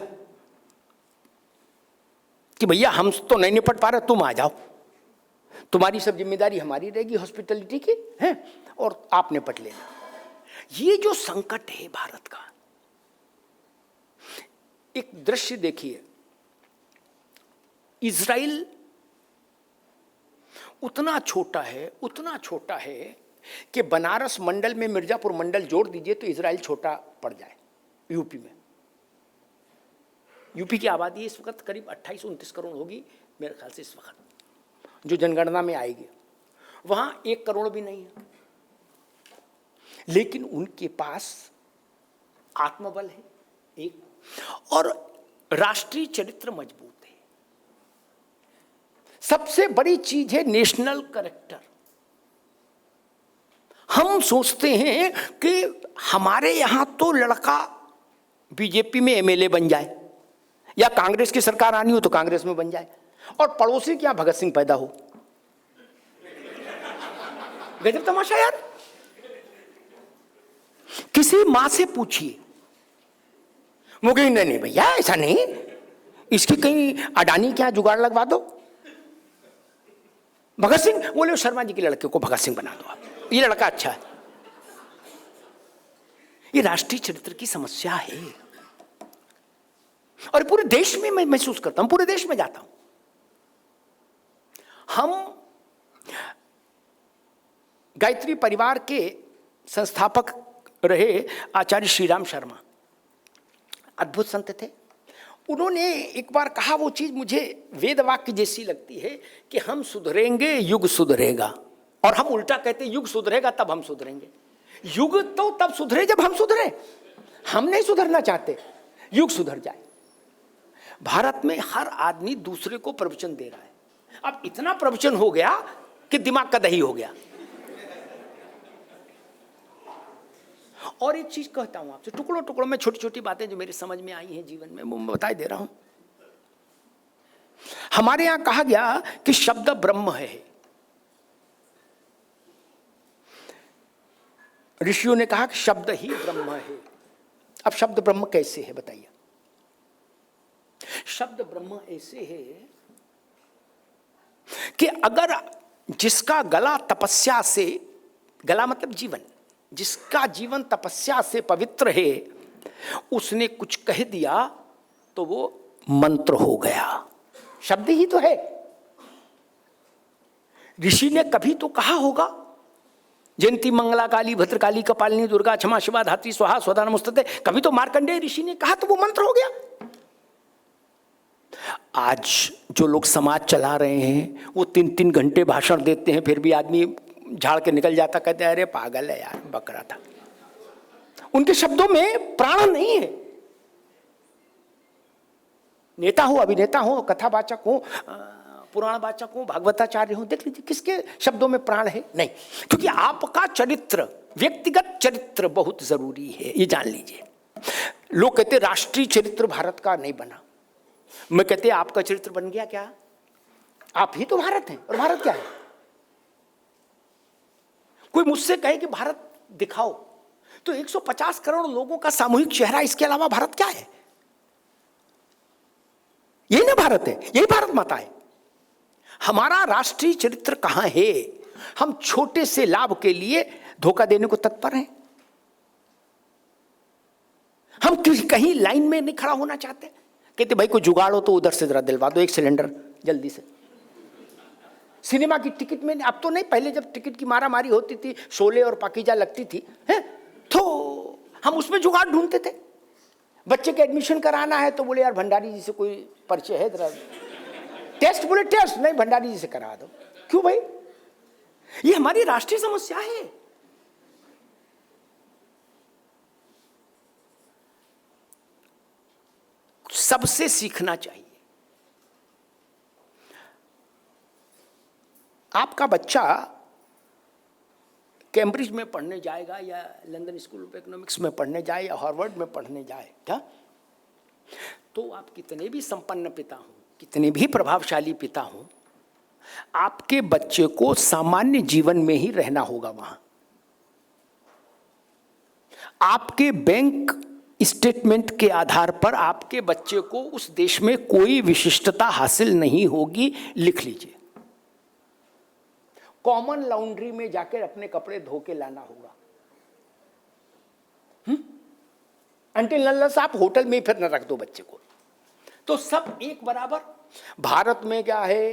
कि भैया हम तो नहीं निपट पा रहे, तुम आ जाओ, तुम्हारी सब जिम्मेदारी हमारी रहेगी हॉस्पिटलिटी की है, और आप निपट लेना। ये जो संकट है भारत का, एक दृश्य देखिए, इजराइल उतना छोटा है कि बनारस मंडल में मिर्जापुर मंडल जोड़ दीजिए तो इजराइल छोटा पड़ जाए। यूपी में, यूपी की आबादी इस वक्त करीब 28-29 करोड़ होगी मेरे ख्याल से इस वक्त, जो जनगणना में आएगी। वहां 1 करोड़ भी नहीं है, लेकिन उनके पास आत्मबल है एक, और राष्ट्रीय चरित्र मजबूत है। सबसे बड़ी चीज है नेशनल कैरेक्टर। हम सोचते हैं कि हमारे यहां तो लड़का बीजेपी में एमएलए बन जाए, या कांग्रेस की सरकार आनी हो तो कांग्रेस में बन जाए, और पड़ोसी के यहां भगत सिंह पैदा हो। गजब तमाशा यार। किसी मां से पूछिए, वो कहेंगे नहीं भैया ऐसा नहीं, इसकी कहीं अडानी क्या जुगाड़ लगवा दो। भगत सिंह बोले शर्मा जी के लड़के को भगत सिंह बना दो, आप ये लड़का अच्छा है। ये राष्ट्रीय चरित्र की समस्या है, और पूरे देश में मैं महसूस करता हूं, पूरे देश में जाता हूं। हम गायत्री परिवार के संस्थापक रहे आचार्य श्रीराम शर्मा, अद्भुत संत थे। उन्होंने एक बार कहा, वो चीज मुझे वेद वाक्य जैसी लगती है कि हम सुधरेंगे युग सुधरेगा, और हम उल्टा कहते हैं युग सुधरेगा तब हम सुधरेंगे। युग तो तब सुधरे जब हम सुधरे, हम नहीं सुधरना चाहते, युग सुधर जाए। भारत में हर आदमी दूसरे को प्रवचन दे रहा है। अब इतना प्रवचन हो गया कि दिमाग का दही हो गया। और एक चीज कहता हूं आपसे, टुकड़ों टुकड़ों में छोटी छोटी बातें जो मेरी समझ में आई हैं जीवन में, वो मैं बता दे रहा हूं। हमारे यहां कहा गया कि शब्द ब्रह्म है। ऋषियों ने कहा कि शब्द ही ब्रह्म है। अब शब्द ब्रह्म कैसे है बताइए? शब्द ब्रह्म ऐसे है कि अगर जिसका गला तपस्या से, गला मतलब जीवन, जिसका जीवन तपस्या से पवित्र है, उसने कुछ कह दिया तो वो मंत्र हो गया। शब्द ही तो है। ऋषि ने कभी तो कहा होगा, जयंती मंगला काली भद्रकाली कपालिनी दुर्गा क्षमा शिवा धात्री स्वाहा स्वधा नमोस्तुते, कभी तो मार्कंडेय ऋषि ने कहा तो वो मंत्र हो गया। आज जो लोग समाज चला रहे हैं वो 3-3 घंटे भाषण देते हैं, फिर भी आदमी झाड़ के निकल जाता, कहते हैं अरे पागल है यार, बकरा था। उनके शब्दों में प्राण नहीं है। नेता हो, अभिनेता हो, कथावाचक हो, पुराणवाचक हो, भागवताचार्य हो, देख लीजिए किसके शब्दों में प्राण है? नहीं। क्योंकि आपका चरित्र, व्यक्तिगत चरित्र बहुत जरूरी है, ये जान लीजिए। लोग कहते राष्ट्रीय चरित्र भारत का नहीं बना। मैं कहते आपका चरित्र बन गया क्या? आप ही तो भारत हैं, और भारत क्या है? कोई मुझसे कहे कि भारत दिखाओ, तो 150 करोड़ लोगों का सामूहिक चेहरा, इसके अलावा भारत क्या है? यही ना भारत है, यही भारत माता है। हमारा राष्ट्रीय चरित्र कहां है? हम छोटे से लाभ के लिए धोखा देने को तत्पर हैं। हम कहीं लाइन में नहीं खड़ा होना चाहते। कहते भाई कोई जुगाड़ हो तो उधर से जरा दिलवा दो 1 सिलेंडर जल्दी से। सिनेमा की टिकट में, अब तो नहीं, पहले जब टिकट की मारा मारी होती थी, शोले और पाकीजा लगती थी, है, तो हम उसमें जुगाड़ ढूंढते थे। बच्चे के एडमिशन कराना है तो बोले यार भंडारी जी से कोई परिचय है जरा, टेस्ट, बोले टेस्ट नहीं, भंडारी जी से करा दो। क्यों भाई? ये हमारी राष्ट्रीय समस्या है। सबसे सीखना चाहिए। आपका बच्चा कैम्ब्रिज में पढ़ने जाएगा या लंदन स्कूल ऑफ इकोनॉमिक्स में पढ़ने जाए या हार्वर्ड में पढ़ने जाए, क्या तो आप कितने भी संपन्न पिता हो, कितने भी प्रभावशाली पिता हो, आपके बच्चे को सामान्य जीवन में ही रहना होगा। वहां आपके बैंक स्टेटमेंट के आधार पर आपके बच्चे को उस देश में कोई विशिष्टता हासिल नहीं होगी। लिख लीजिए, कॉमन लॉन्ड्री में जाकर अपने कपड़े धो के लाना होगा। अंटिल अनलेस आप होटल में फिर न रख दो बच्चे को, तो सब एक बराबर। भारत में क्या है,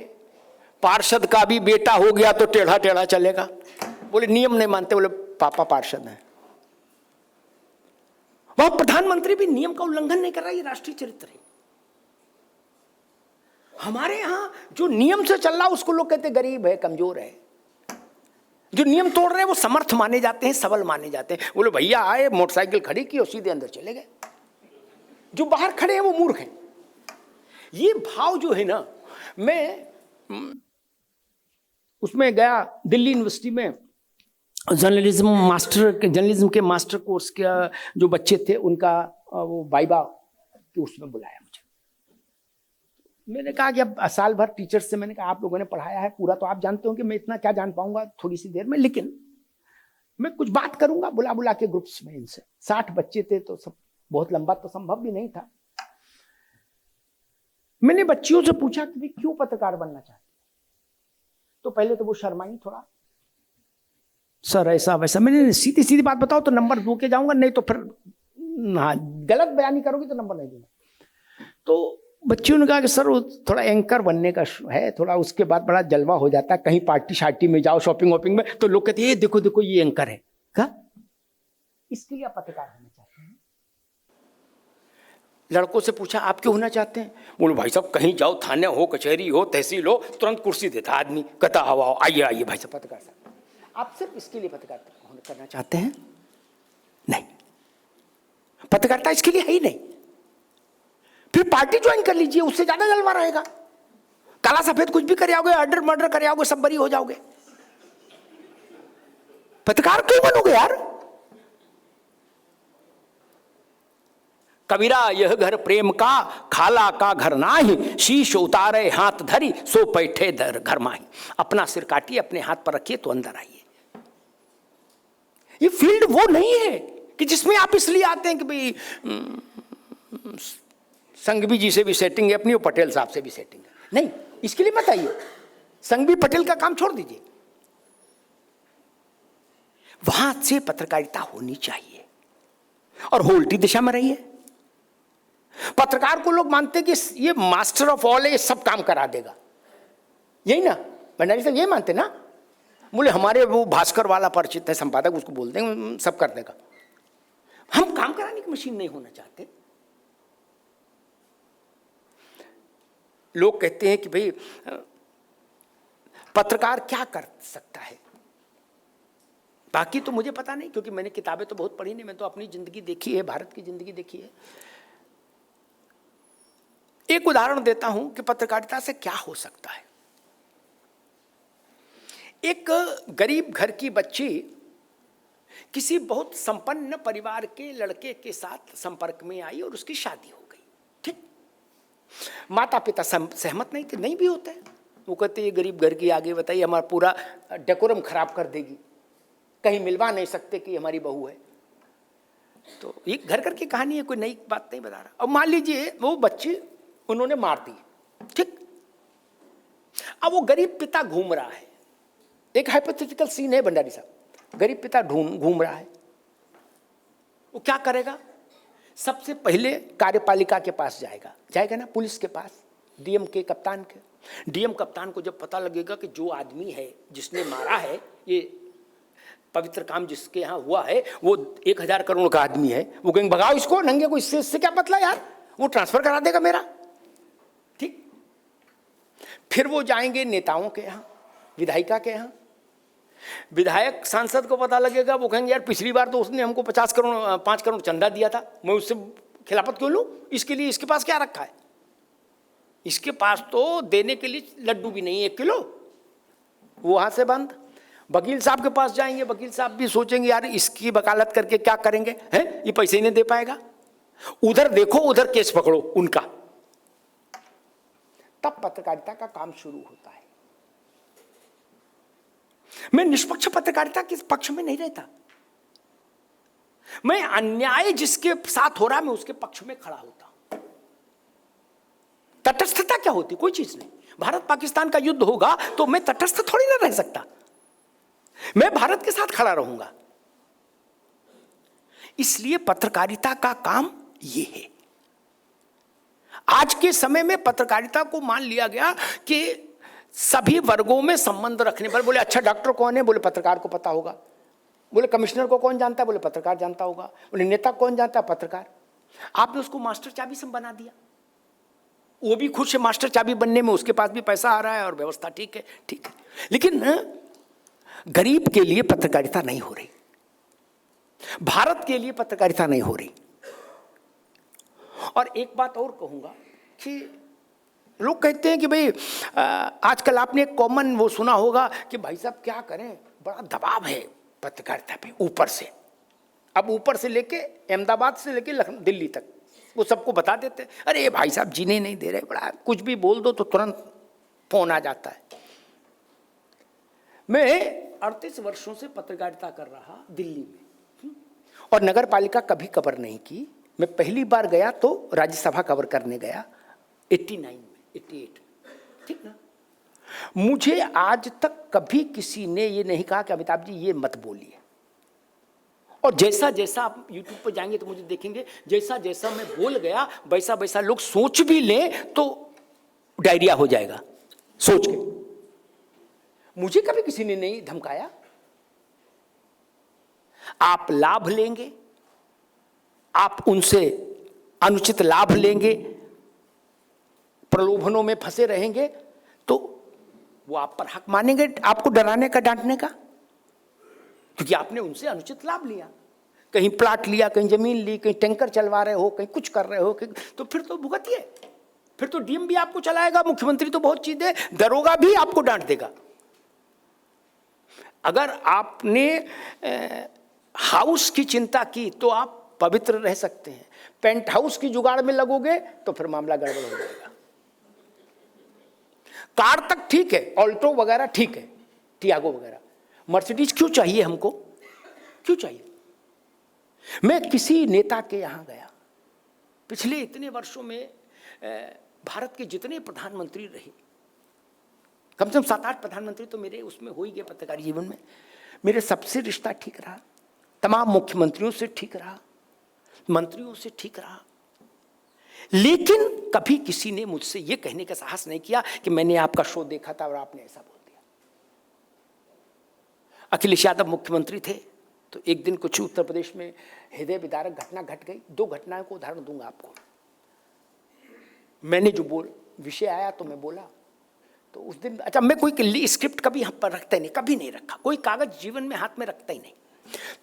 पार्षद का भी बेटा हो गया तो टेढ़ा टेढ़ा चलेगा। बोले नियम नहीं मानते, बोले पापा पार्षद हैं। वह प्रधानमंत्री भी नियम का उल्लंघन नहीं कर रहा, ये राष्ट्रीय चरित्र है। हमारे यहां जो नियम से चल रहा उसको लोग कहते गरीब है, कमजोर है। जो नियम तोड़ रहे हैं वो समर्थ माने जाते हैं, सबल माने जाते हैं। बोले भैया आए, मोटरसाइकिल खड़ी की और सीधे अंदर चले गए। जो बाहर खड़े हैं वो मूर्ख हैं। ये भाव जो है ना, मैं उसमें गया दिल्ली यूनिवर्सिटी में, जर्नलिज्म के मास्टर कोर्स के जो बच्चे थे उनका वो वाइवा के उसमें बुलाया मुझे। मैंने कहा कि अब साल भर टीचर्स से मैंने कहा आप लोगों ने पढ़ाया है पूरा, तो आप जानते हो कि मैं इतना क्या जान पाऊंगा थोड़ी सी देर में, लेकिन मैं कुछ बात करूंगा बुला बुला के ग्रुप्स में। इनसे 60 बच्चे थे तो सब बहुत लंबा तो संभव भी नहीं था। मैंने बच्चियों से पूछा कि भाई क्यों पत्रकार बनना चाहते, तो पहले तो वो शर्माई थोड़ा, सर ऐसा वैसा। मैंने सीधी सीधी बात बताओ तो नंबर 2 के जाऊंगा, नहीं तो फिर गलत बयानी करोगी तो नंबर नहीं दूंगा। तो बच्चियों ने कहा कि सर वो थोड़ा एंकर बनने का है, थोड़ा उसके बाद बड़ा जलवा हो जाता है, कहीं पार्टी शार्टी में जाओ, शॉपिंग वॉपिंग में, तो लोग कहते हैं ये देखो देखो ये एंकर है। क्या इसके लिए आप पत्रकार होना चाहते हैं? लड़कों से पूछा आप क्यों होना चाहते हैं? बोले भाई साहब कहीं जाओ, थाने हो, कचहरी हो, तहसील हो, तुरंत कुर्सी देता आदमी, कहता आओ आइए आइए भाई साहब पत्रकार साहब। आप सिर्फ इसके लिए पत्रकार करना चाहते हैं? नहीं, पत्रकारिता इसके लिए है ही नहीं। फिर पार्टी ज्वाइन कर लीजिए, उससे ज्यादा जलवा रहेगा। काला सफेद कुछ भी कर आओगे, अर्डर मर्डर कर आओगे, सब बरी हो जाओगे। पत्रकार क्यों बनोगे यार? कबीरा यह घर प्रेम का, खाला का घर नाही, शीश उतारे हाथ धरी, सो बैठे दर घर माही। अपना सिर काटिए, अपने हाथ पर रखिए तो अंदर आइए। ये फील्ड वो नहीं है कि जिसमें आप इसलिए आते हैं कि भाई संघवी जी से भी सेटिंग है अपनी और पटेल साहब से भी सेटिंग है। नहीं, इसके लिए मत आइए। संघवी पटेल का काम छोड़ दीजिए। वहां से पत्रकारिता होनी चाहिए और वो उल्टी दिशा में रही है। पत्रकार को लोग मानते कि ये मास्टर ऑफ ऑल है, ये सब काम करा देगा। यही ना भंडारी साहब, ये मानते ना? बोले हमारे वो भास्कर वाला परिचित है संपादक, उसको बोल देंगे सब कर देगा। हम काम कराने की मशीन नहीं होना चाहते। लोग कहते हैं कि भाई पत्रकार क्या कर सकता है, बाकी तो मुझे पता नहीं, क्योंकि मैंने किताबें तो बहुत पढ़ी नहीं, मैं तो अपनी जिंदगी देखी है, भारत की जिंदगी देखी है। एक उदाहरण देता हूं कि पत्रकारिता से क्या हो सकता है। एक गरीब घर की बच्ची किसी बहुत संपन्न परिवार के लड़के के साथ संपर्क में आई और उसकी शादी हो गई। ठीक, माता पिता सहमत नहीं थे, नहीं भी होते। वो कहते ये गरीब घर की आगे बताइए, हमारा पूरा डेकोरम खराब कर देगी, कहीं मिलवा नहीं सकते कि हमारी बहू है। तो ये घर घर की कहानी है, कोई नई बात नहीं बता रहा। अब मान लीजिए वो बच्ची उन्होंने मार दी, ठीक। अब वो गरीब पिता घूम रहा है, एक हाइपोथेटिकल सीन है भंडारी साहब, गरीब पिता घूम रहा है। वो क्या करेगा? सबसे पहले कार्यपालिका के पास जाएगा ना, पुलिस के पास, डीएम के कप्तान के। डीएम कप्तान को जब पता लगेगा कि जो आदमी है जिसने मारा है, ये पवित्र काम जिसके यहाँ हुआ है वो 1000 करोड़ का आदमी है, वो कहेंगे भगाओ इसको, नंगे को, इससे क्या मतलब यार, वो ट्रांसफर करा देगा मेरा। ठीक, फिर वो जाएंगे नेताओं के यहाँ, विधायिका के यहाँ। विधायक सांसद को पता लगेगा, वो कहेंगे यार पिछली बार तो उसने हमको 5 करोड़ चंदा दिया था, मैं उससे खिलाफत क्यों लूं? इसके लिए इसके पास क्या रखा है? इसके पास तो देने के लिए लड्डू भी नहीं, 1 किलो। वो वहां से बंद। वकील साहब के पास जाएंगे, वकील साहब भी सोचेंगे यार इसकी वकालत करके क्या करेंगे, हैं, ये पैसे ही नहीं दे पाएगा। उधर देखो, उधर केस पकड़ो उनका, तब पत्रकारिता का काम शुरू होता है। मैं निष्पक्ष पत्रकारिता के पक्ष में नहीं रहता, मैं अन्याय जिसके साथ हो रहा मैं उसके पक्ष में खड़ा होता हूं। तटस्थता क्या होती? कोई चीज नहीं। भारत पाकिस्तान का युद्ध होगा तो मैं तटस्थ थोड़ी ना रह सकता, मैं भारत के साथ खड़ा रहूंगा। इसलिए पत्रकारिता का काम यह है। आज के समय में पत्रकारिता को मान लिया गया कि सभी वर्गों में संबंध रखने पर, बोले अच्छा डॉक्टर कौन है, बोले पत्रकार को पता होगा, बोले कमिश्नर को कौन जानता है, बोले पत्रकार जानता होगा, बोले नेता कौन जानता है, पत्रकार। आपने उसको मास्टर चाबी सब बना दिया, वो भी खुश है मास्टर चाबी बनने में, उसके पास भी पैसा आ रहा है और व्यवस्था ठीक है, ठीक है। लेकिन गरीब के लिए पत्रकारिता नहीं हो रही, भारत के लिए पत्रकारिता नहीं हो रही। और एक बात और कहूंगा कि लोग कहते हैं कि भाई आजकल आपने एक कॉमन वो सुना होगा कि भाई साहब क्या करें, बड़ा दबाव है पत्रकारिता पे ऊपर से। अब ऊपर से लेके अहमदाबाद से लेके दिल्ली तक वो सबको बता देते, अरे भाई साहब जीने नहीं दे रहे, बड़ा कुछ भी बोल दो तो तुरंत फोन आ जाता है। मैं 38 वर्षों से पत्रकारिता कर रहा दिल्ली में, और नगर पालिका कभी कवर नहीं की। मैं पहली बार गया तो राज्यसभा कवर करने गया 89 में, 88, ठीक ना। मुझे आज तक कभी किसी ने ये नहीं कहा कि अमिताभ जी ये मत बोलिए। और जैसा जैसा आप YouTube पर जाएंगे तो मुझे देखेंगे, जैसा जैसा मैं बोल गया वैसा वैसा लोग सोच भी लें तो डायरिया हो जाएगा सोच के। मुझे कभी किसी ने नहीं धमकाया। आप लाभ लेंगे, आप उनसे अनुचित लाभ लेंगे, प्रलोभनों में फंसे रहेंगे तो वो आप पर हक मानेंगे आपको डराने का, डांटने का, क्योंकि आपने उनसे अनुचित लाभ लिया। कहीं प्लाट लिया, कहीं जमीन ली, कहीं टैंकर चलवा रहे हो, कहीं कुछ कर रहे हो, तो फिर तो भुगतिए। फिर तो डीएम भी आपको चलाएगा, मुख्यमंत्री तो बहुत चीजें, दरोगा भी आपको डांट देगा। अगर आपने हाउस की चिंता की तो आप पवित्र रह सकते हैं, पेंट हाउस की जुगाड़ में लगोगे तो फिर मामला गड़बड़ हो जाएगा। कार तक ठीक है, ऑल्टो वगैरह ठीक है, टियागो वगैरह, मर्सिडीज क्यों चाहिए हमको, क्यों चाहिए? मैं किसी नेता के यहां गया, पिछले इतने वर्षों में भारत के जितने प्रधानमंत्री रहे, कम से कम 7-8 प्रधानमंत्री तो मेरे उसमें हो ही गए पत्रकारी जीवन में, मेरे सबसे रिश्ता ठीक रहा, तमाम मुख्यमंत्रियों से ठीक रहा, मंत्रियों से ठीक रहा। लेकिन कभी किसी ने मुझसे यह कहने का साहस नहीं किया कि मैंने आपका शो देखा था और आपने ऐसा बोल दिया। अखिलेश यादव मुख्यमंत्री थे तो एक दिन कुछ उत्तर प्रदेश में हृदय विदारक घटना घट गई। 2 घटनाओं को उदाहरण दूंगा आपको। मैंने जो विषय आया तो मैं बोला, तो उस दिन अच्छा, मैं कोई स्क्रिप्ट कभी हम पर रखता ही नहीं, कभी नहीं रखा, कोई कागज जीवन में हाथ में रखता ही नहीं।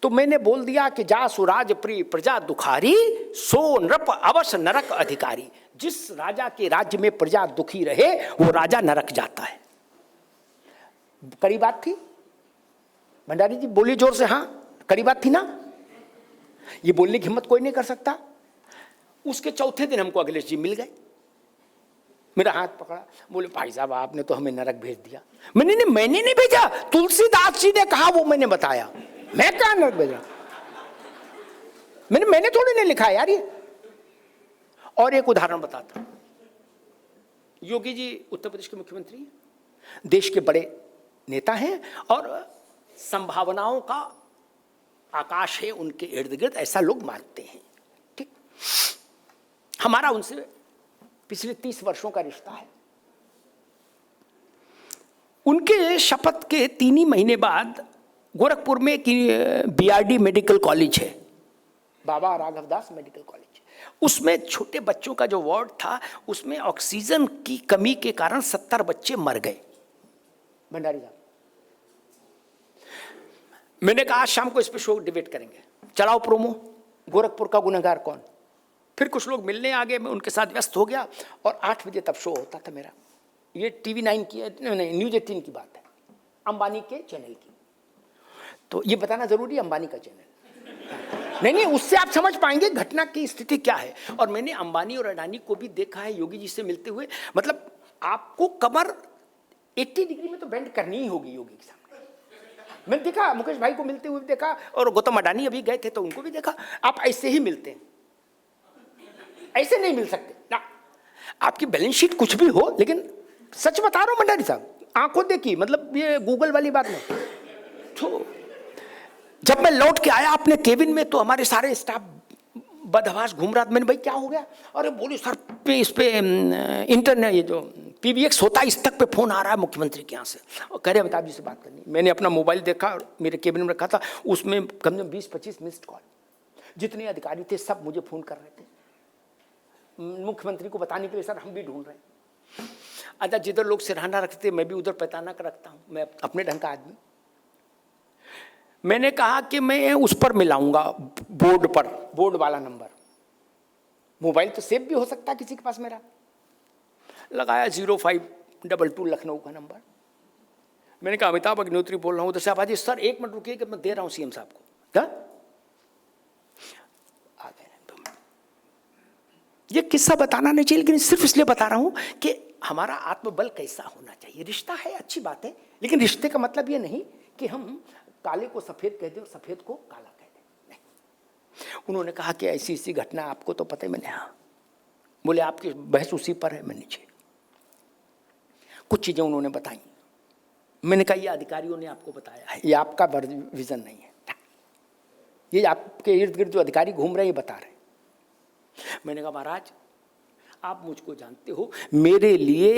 तो मैंने बोल दिया कि जा सुराज प्रिय प्रजा दुखारी, सो नृप अवश्य नरक अधिकारी। जिस राजा के राज्य में प्रजा दुखी रहे वो राजा नरक जाता है। कड़ी बात थी भंडारी जी, बोलिए जोर से, हाँ कड़ी बात थी ना, ये बोलने की हिम्मत कोई नहीं कर सकता। उसके चौथे दिन हमको अखिलेश जी मिल गए, मेरा हाथ पकड़ा, बोले भाई साहब आपने तो हमें नरक भेज दिया। मैंने नहीं भेजा, तुलसीदास जी ने कहा वो मैंने बताया, मैं कहां नरक भेजा, मैंने थोड़ी नहीं लिखा यार ये। और एक उदाहरण बताता हूं, योगी जी उत्तर प्रदेश के मुख्यमंत्री हैं, देश के बड़े नेता हैं और संभावनाओं का आकाश है उनके इर्द गिर्द, ऐसा लोग मानते हैं, ठीक। हमारा उनसे पिछले 30 वर्षों का रिश्ता है। उनके शपथ के 3 ही महीने बाद गोरखपुर में एक बीआरडी मेडिकल कॉलेज है, बाबा राघवदास मेडिकल कॉलेज, उसमें छोटे बच्चों का जो वार्ड था उसमें ऑक्सीजन की कमी के कारण 70 बच्चे मर गए। भंडारी साहब, मैंने कहा आज शाम को इस पर शो डिबेट करेंगे, चलाओ प्रोमो, गोरखपुर का गुनहगार कौन। फिर कुछ लोग मिलने आ गए, मैं उनके साथ व्यस्त हो गया और 8 बजे तब शो होता था मेरा। ये TV9 की नहीं, न्यूज़ 18 की बात है, अंबानी के चैनल की। तो ये बताना जरूरी है, अंबानी का चैनल। नहीं, उससे आप समझ पाएंगे घटना की स्थिति क्या है। और मैंने अंबानी और अडानी को भी देखा है योगी जी से मिलते हुए। मतलब आपको कमर 80 डिग्री में तो बेंड करनी ही होगी योगी के सामने। मैंने देखा, मुकेश भाई को मिलते हुए भी देखा, और गौतम अडानी अभी गए थे तो उनको भी देखा। आप ऐसे ही मिलते हैं, ऐसे नहीं मिल सकते ना। आपकी बैलेंस शीट कुछ भी हो, लेकिन सच बता रहा हूं भंडारी साहब, आंखों देखी, मतलब ये गूगल वाली बात नहीं। तो जब मैं लौट के आया अपने केबिन में तो हमारे सारे स्टाफ बदहवास घूम रहा था। मैंने भाई क्या हो गया? अरे बोले सर पे इस पे इंटरनेट, ये जो PBX होता है, इस तक पे फोन आ रहा है मुख्यमंत्री के यहाँ से, और कह रहे अमिताभ जी से बात करनी। मैंने अपना मोबाइल देखा और मेरे केबिन में रखा था, उसमें कम से कम 20-25 मिस्ड कॉल। जितने अधिकारी थे सब मुझे फोन कर रहे थे मुख्यमंत्री को बताने के लिए, सर हम भी ढूंढ रहे हैं। अच्छा, जिधर लोग सिरहाना रखते मैं भी उधर पैताना रखता हूँ, मैं अपने ढंग का आदमी। मैंने कहा कि मैं उस पर मिलाऊंगा बोर्ड पर, बोर्ड वाला नंबर। मोबाइल तो सेव भी हो सकता है किसी के पास मेरा। लगाया 0522 लखनऊ का नंबर। मैंने कहा अमिताभ अग्निहोत्री बोल रहा हूँ। उधर से आवाज, सर 1 मिनट रुकिए कि मैं दे रहा हूँ CM साहब को। आ गए। ये किस्सा बताना नहीं चाहिए, लेकिन सिर्फ इसलिए बता रहा हूं कि हमारा आत्मबल कैसा होना चाहिए। रिश्ता है, अच्छी बात है, लेकिन रिश्ते का मतलब ये नहीं कि हम काले को सफेद कह दें और सफेद को काला कह दें। नहीं। उन्होंने कहा कि ऐसी ऐसी घटना आपको तो पता है। मैंने हाँ। बोले आपकी बहस उसी पर है। मैं नीचे कुछ चीजें उन्होंने बताई। मैंने कहा ये अधिकारियों ने आपको बताया है, ये आपका विजन नहीं है, ये आपके इर्द गिर्द जो अधिकारी घूम रहे हैं ये बता रहे हैं। मैंने कहा महाराज आप मुझको जानते हो, मेरे लिए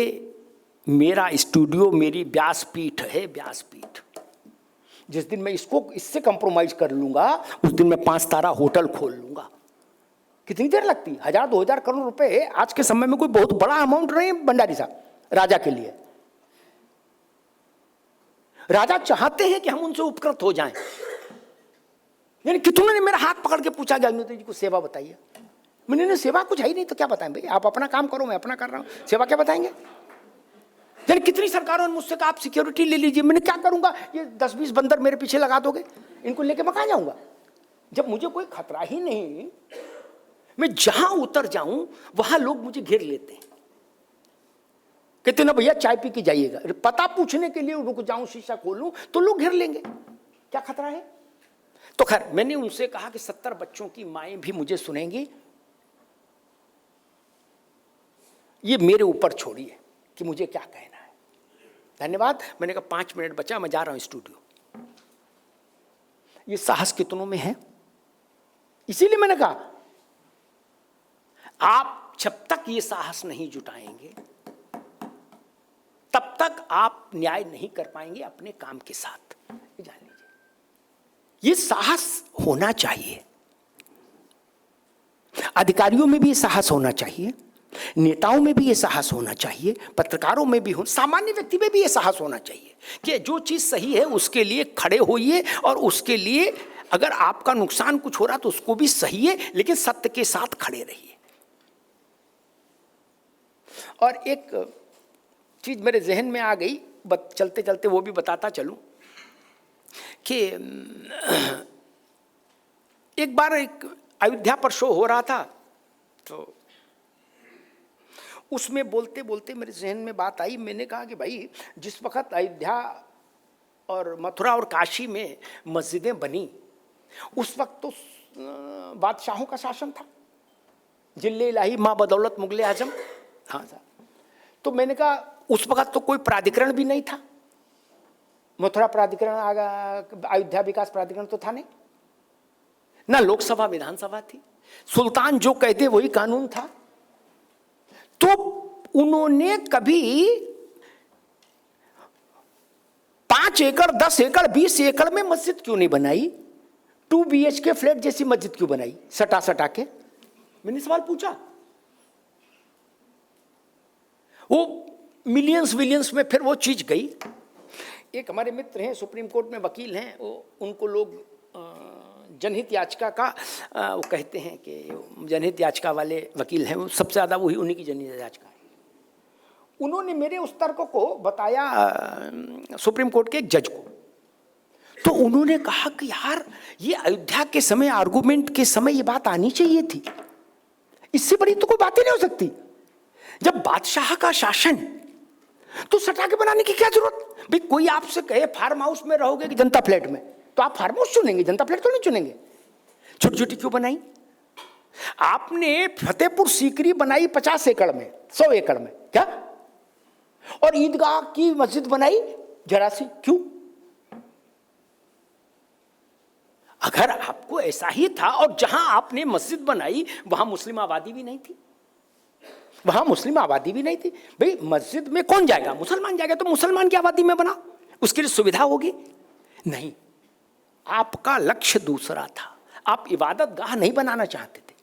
मेरा स्टूडियो मेरी व्यासपीठ है, व्यासपीठ। जिस दिन मैं इससे कंप्रोमाइज कर लूंगा उस दिन मैं 5 तारा होटल खोल लूंगा। कितनी देर लगती? 1000-2000 करोड़ रुपए आज के समय में कोई बहुत बड़ा अमाउंट नहीं भंडारी साहब राजा के लिए। राजा चाहते हैं कि हम उनसे उपकृत हो जाएं। यानी कितनों ने मेरा हाथ पकड़ के पूछा कि अग्निहोत्री जी को सेवा बताइए। मैंने सेवा कुछ है ही नहीं तो क्या बताएं भाई, आप अपना काम करो, मैं अपना कर रहा हूं, सेवा क्या बताएंगे। यानी कितनी सरकारों ने मुझसे कहा आप सिक्योरिटी ले लीजिए। मैंने क्या करूंगा, ये 10-20 बंदर मेरे पीछे लगा दोगे, इनको लेके मैं कहां जाऊंगा जब मुझे कोई खतरा ही नहीं। मैं जहां उतर जाऊं वहां लोग मुझे घेर लेते हैं, कहते ना भैया चाय पी के जाइएगा। पता पूछने के लिए रुक जाऊं, शीशा खोलूं तो लोग घेर लेंगे, क्या खतरा है। तो खैर मैंने उनसे कहा कि 70 बच्चों की माएं भी मुझे सुनेंगी, ये मेरे ऊपर छोड़िए कि मुझे क्या कहना है। धन्यवाद। मैंने कहा 5 मिनट बचा, मैं जा रहा हूं स्टूडियो। ये साहस कितनों में है, इसीलिए मैंने कहा आप जब तक ये साहस नहीं जुटाएंगे तब तक आप न्याय नहीं कर पाएंगे अपने काम के साथ। ये जान लीजिए, ये साहस होना चाहिए। अधिकारियों में भी ये साहस होना चाहिए, नेताओं में भी ये साहस होना चाहिए, पत्रकारों में भी हो, सामान्य व्यक्ति में भी ये साहस होना चाहिए कि जो चीज सही है उसके लिए खड़े होइए, और उसके लिए अगर आपका नुकसान कुछ हो रहा तो उसको भी सहिए, लेकिन सत्य के साथ खड़े रहिए। और एक चीज मेरे जहन में आ गई, चलते चलते वो भी बताता चलूं कि एक बार एक अयोध्या पर शो हो रहा था, तो उसमें बोलते बोलते मेरे जहन में बात आई। मैंने कहा कि भाई जिस वक्त अयोध्या और मथुरा और काशी में मस्जिदें बनी उस वक्त तो बादशाहों का शासन था, जिल्ले इलाही माँ बदौलत मुगले आजम। हाँ साहब, तो मैंने कहा उस वक्त तो कोई प्राधिकरण भी नहीं था, मथुरा प्राधिकरण, अयोध्या विकास प्राधिकरण तो था नहीं, ना लोकसभा विधानसभा थी, सुल्तान जो कहते वही कानून था। तो उन्होंने कभी 5 एकड़ 10 एकड़ 20 एकड़ में मस्जिद क्यों नहीं बनाई? 2 BHK फ्लैट जैसी मस्जिद क्यों बनाई सटा सटा के? मैंने सवाल पूछा। वो मिलियंस विलियंस में फिर वो चीज गई। एक हमारे मित्र हैं, सुप्रीम कोर्ट में वकील हैं, वो उनको लोग जनहित याचिका का वो कहते हैं कि जनहित याचिका वाले वकील हैं, वो सबसे ज़्यादा वही उन्हीं की जनहित याचिका है। उन्होंने मेरे उस तर्क को बताया सुप्रीम कोर्ट के एक जज को, तो उन्होंने कहा कि यार ये अयोध्या के समय, आर्गुमेंट के समय ये बात आनी चाहिए थी, इससे बड़ी तो कोई बात ही नहीं हो सकती। जब बादशाह का शासन, तो सटा के बनाने की क्या जरूरत भाई। कोई आपसे कहे फार्म हाउस में रहोगे कि जनता फ्लैट में, तो आप फार्म हाउस चुनेंगे, जनता फ्लैट तो नहीं चुनेंगे। छोटी छोटी क्यों बनाई आपने? फतेहपुर सीकरी बनाई 50 एकड़ में, 100 एकड़ में क्या, और ईदगाह की मस्जिद बनाई जरा सी, क्यों? अगर आपको ऐसा ही था, और जहां आपने मस्जिद बनाई वहां मुस्लिम आबादी भी नहीं थी, वहां मुस्लिम आबादी भी नहीं थी भाई, मस्जिद में कौन जाएगा? मुसलमान जाएगा, तो मुसलमान की आबादी में बना, उसके लिए सुविधा होगी। नहीं, आपका लक्ष्य दूसरा था। आप इबादत गाह नहीं बनाना चाहते थे,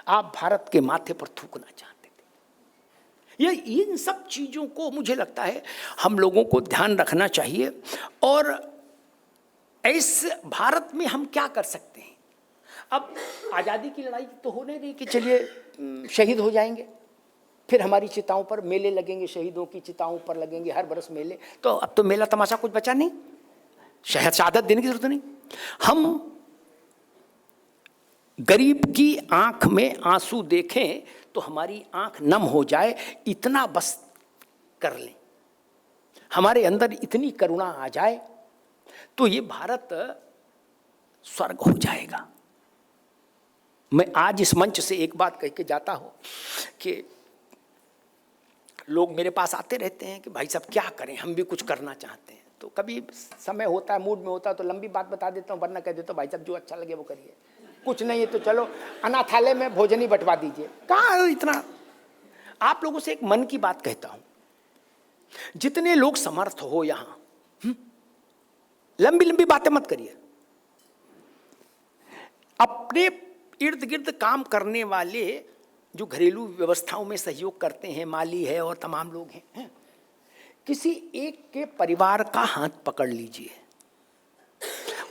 आप भारत के माथे पर थूकना चाहते थे। ये इन सब चीजों को मुझे लगता है हम लोगों को ध्यान रखना चाहिए। और इस भारत में हम क्या कर सकते हैं? अब आज़ादी की लड़ाई तो होने रही कि चलिए शहीद हो जाएंगे, फिर हमारी चिताओं पर मेले लगेंगे, शहीदों की चिताओं पर लगेंगे हर बरस मेले। तो अब तो मेला तमाशा कुछ बचा नहीं, शहादत देने की जरूरत नहीं। हम गरीब की आंख में आंसू देखें तो हमारी आंख नम हो जाए, इतना बस कर लें, हमारे अंदर इतनी करुणा आ जाए तो ये भारत स्वर्ग हो जाएगा। मैं आज इस मंच से एक बात कह के जाता हूं कि लोग मेरे पास आते रहते हैं कि भाई साहब क्या करें, हम भी कुछ करना चाहते हैं। तो कभी समय होता है, मूड में होता है तो लंबी बात बता देता हूँ, वरना कह देता हूँ भाई साहब जो अच्छा लगे वो करिए, कुछ नहीं है तो चलो अनाथालय में भोजन ही बंटवा दीजिए। कहाँ इतना। आप लोगों से एक मन की बात कहता हूं, जितने लोग समर्थ हो यहां, लंबी लंबी बातें मत करिए। अपने इर्द गिर्द काम करने वाले जो घरेलू व्यवस्थाओं में सहयोग करते हैं, माली है और तमाम लोग हैं, किसी एक के परिवार का हाथ पकड़ लीजिए,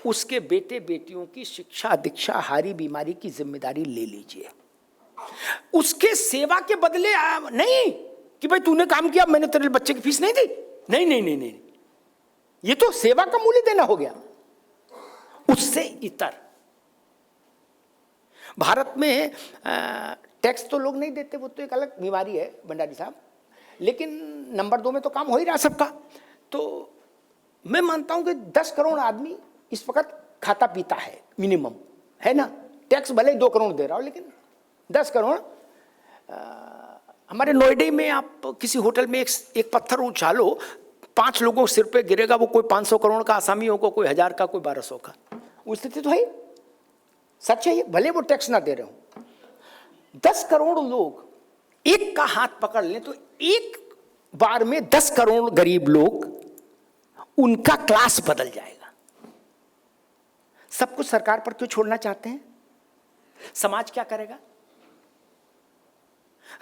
उसके बेटे बेटियों की शिक्षा दीक्षा हारी बीमारी की जिम्मेदारी ले लीजिए। उसके सेवा के बदले नहीं कि भाई तूने काम किया मैंने तेरे बच्चे की फीस नहीं दी, नहीं नहीं नहीं नहीं, ये तो सेवा का मूल्य देना हो गया। उससे इतर भारत में टैक्स तो लोग नहीं देते, वो तो एक अलग बीमारी है भंडारी साहब, लेकिन नंबर 2 में तो काम हो ही रहा सबका। तो मैं मानता हूं कि 10 करोड़ आदमी इस वक्त खाता पीता है, मिनिमम है ना। टैक्स भले ही 2 करोड़ दे रहा हो, लेकिन 10 करोड़। हमारे नोएडा में आप किसी होटल में एक पत्थर उछालो, 5 लोगों के सिर पे गिरेगा, वो कोई 500 करोड़ का आसामी होगा, कोई 1000 का, कोई 1200 का। वो स्थिति तो है, सच है, भले वो टैक्स ना दे रहे हो। 10 करोड़ लोग एक का हाथ पकड़ लें तो एक बार में 10 करोड़ गरीब लोग, उनका क्लास बदल जाएगा। सब कुछ सरकार पर क्यों छोड़ना चाहते हैं? समाज क्या करेगा?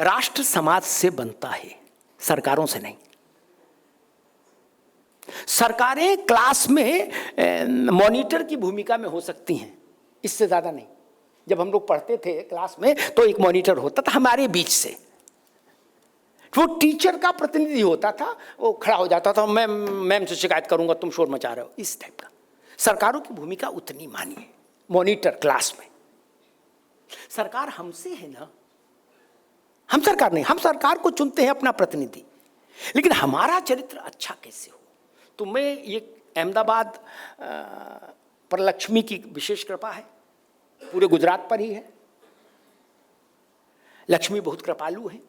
राष्ट्र समाज से बनता है, सरकारों से नहीं। सरकारें क्लास में मॉनिटर की भूमिका में हो सकती हैं, इससे ज्यादा नहीं। जब हम लोग पढ़ते थे क्लास में तो एक मॉनिटर होता था हमारे बीच से, वो टीचर का प्रतिनिधि होता था, वो खड़ा हो जाता था, मैं मैम से शिकायत करूंगा तुम शोर मचा रहे हो, इस टाइप का। सरकारों की भूमिका उतनी मानिए, मॉनिटर क्लास में। सरकार हमसे है ना, हम सरकार नहीं, हम सरकार को चुनते हैं अपना प्रतिनिधि, लेकिन हमारा चरित्र अच्छा कैसे हो। तो मैं ये अहमदाबाद पर लक्ष्मी की विशेष कृपा है, पूरे गुजरात पर ही है। लक्ष्मी बहुत कृपालु है।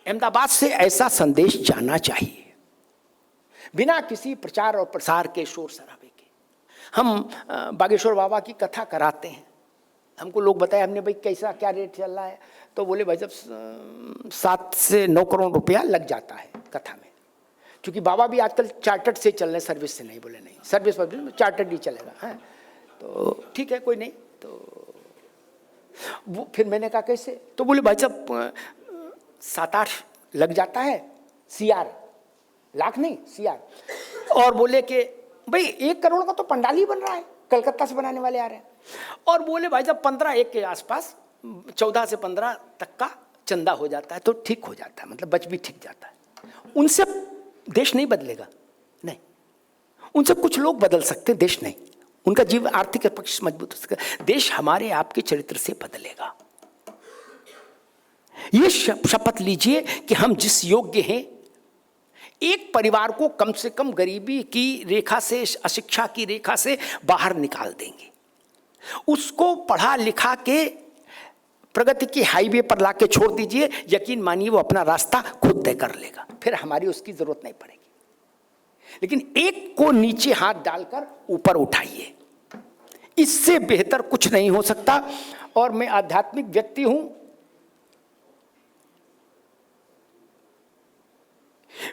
अहमदाबाद से ऐसा संदेश जाना चाहिए, बिना किसी प्रचार और प्रसार के, शोर शराबे के। हम बागेश्वर बाबा की कथा कराते हैं, हमको लोग बताए, हमने भाई कैसा क्या रेट चल रहा है, तो बोले भाई जब 7 से 9 करोड़ रुपया लग जाता है कथा में, क्योंकि बाबा भी आजकल चार्टर्ड से चल रहे, सर्विस से नहीं। बोले नहीं, सर्विस पर चार्टर्ड ही चलेगा, है तो ठीक है, कोई नहीं। तो वो फिर मैंने कहा कैसे, तो बोले भाई साहब 7-8 लग जाता है, CR, लाख नहीं CR। और बोले कि भाई 1 करोड़ का तो पंडाल ही बन रहा है, कलकत्ता से बनाने वाले आ रहे हैं। और बोले भाई साहब 15-1 के आसपास, 14 से 15 तक का चंदा हो जाता है तो ठीक हो जाता है, मतलब बच भी ठीक जाता है। उनसे देश नहीं बदलेगा, नहीं, उनसे कुछ लोग बदल सकते हैं, देश नहीं। उनका जीवन आर्थिक पक्ष मजबूत हो सकता है, देश हमारे आपके चरित्र से बदलेगा। ये शपथ लीजिए कि हम जिस योग्य हैं, एक परिवार को कम से कम गरीबी की रेखा से, अशिक्षा की रेखा से बाहर निकाल देंगे, उसको पढ़ा लिखा के प्रगति के हाईवे पर लाके छोड़ दीजिए, यकीन मानिए वो अपना रास्ता खुद तय कर लेगा, फिर हमारी उसकी जरूरत नहीं पड़ेगी। लेकिन एक को नीचे हाथ डालकर ऊपर उठाइए, इससे बेहतर कुछ नहीं हो सकता। और मैं आध्यात्मिक व्यक्ति हूं,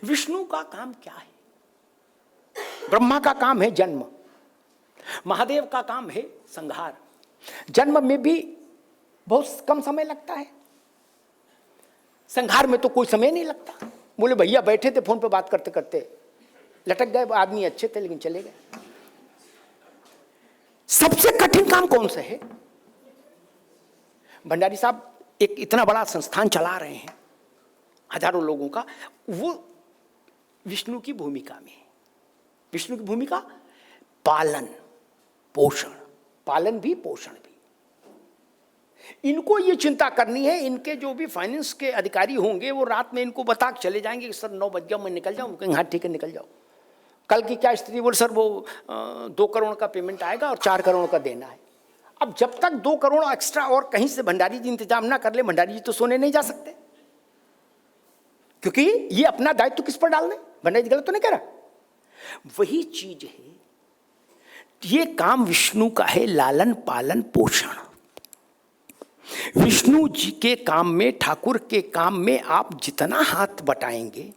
विष्णु का काम क्या है? ब्रह्मा का काम है जन्म, महादेव का काम है संहार। जन्म में भी बहुत कम समय लगता है, संहार में तो कोई समय नहीं लगता। बोले भैया बैठे थे फोन पे बात करते करते लटक गए, आदमी अच्छे थे लेकिन चले गए। सबसे कठिन काम कौन सा है? भंडारी साहब एक इतना बड़ा संस्थान चला रहे हैं, हजारों लोगों का, वो विष्णु की भूमिका में है। विष्णु की भूमिका पालन पोषण, पालन भी पोषण भी। इनको ये चिंता करनी है, इनके जो भी फाइनेंस के अधिकारी होंगे वो रात में इनको बता के चले जाएंगे कि सर 9 बज गया, मैं निकल जाऊँ। हाँ ठीक है निकल जाओ। कल की क्या स्थिति? बोल सर वो 2 करोड़ का पेमेंट आएगा और 4 करोड़ का देना है। अब जब तक 2 करोड़ एक्स्ट्रा और कहीं से भंडारी जी इंतजाम ना कर ले, भंडारी जी तो सोने नहीं जा सकते, क्योंकि ये अपना दायित्व तो किस पर डालने? भंडारी जी गलत तो नहीं कह रहा। वही चीज है, ये काम विष्णु का है, लालन पालन पोषण। विष्णु जी के काम में, ठाकुर के काम में आप जितना हाथ बटाएंगे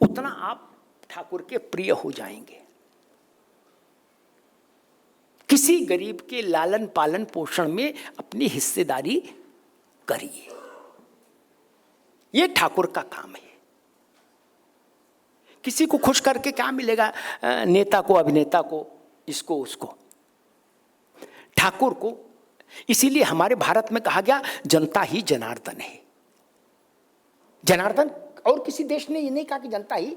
उतना आप ठाकुर के प्रिय हो जाएंगे। किसी गरीब के लालन पालन पोषण में अपनी हिस्सेदारी करिए, यह ठाकुर का काम है। किसी को खुश करके क्या मिलेगा? नेता को, अभिनेता को, इसको उसको, ठाकुर को। इसीलिए हमारे भारत में कहा गया जनता ही जनार्दन है। जनार्दन, और किसी देश ने ये नहीं कहा कि जनता ही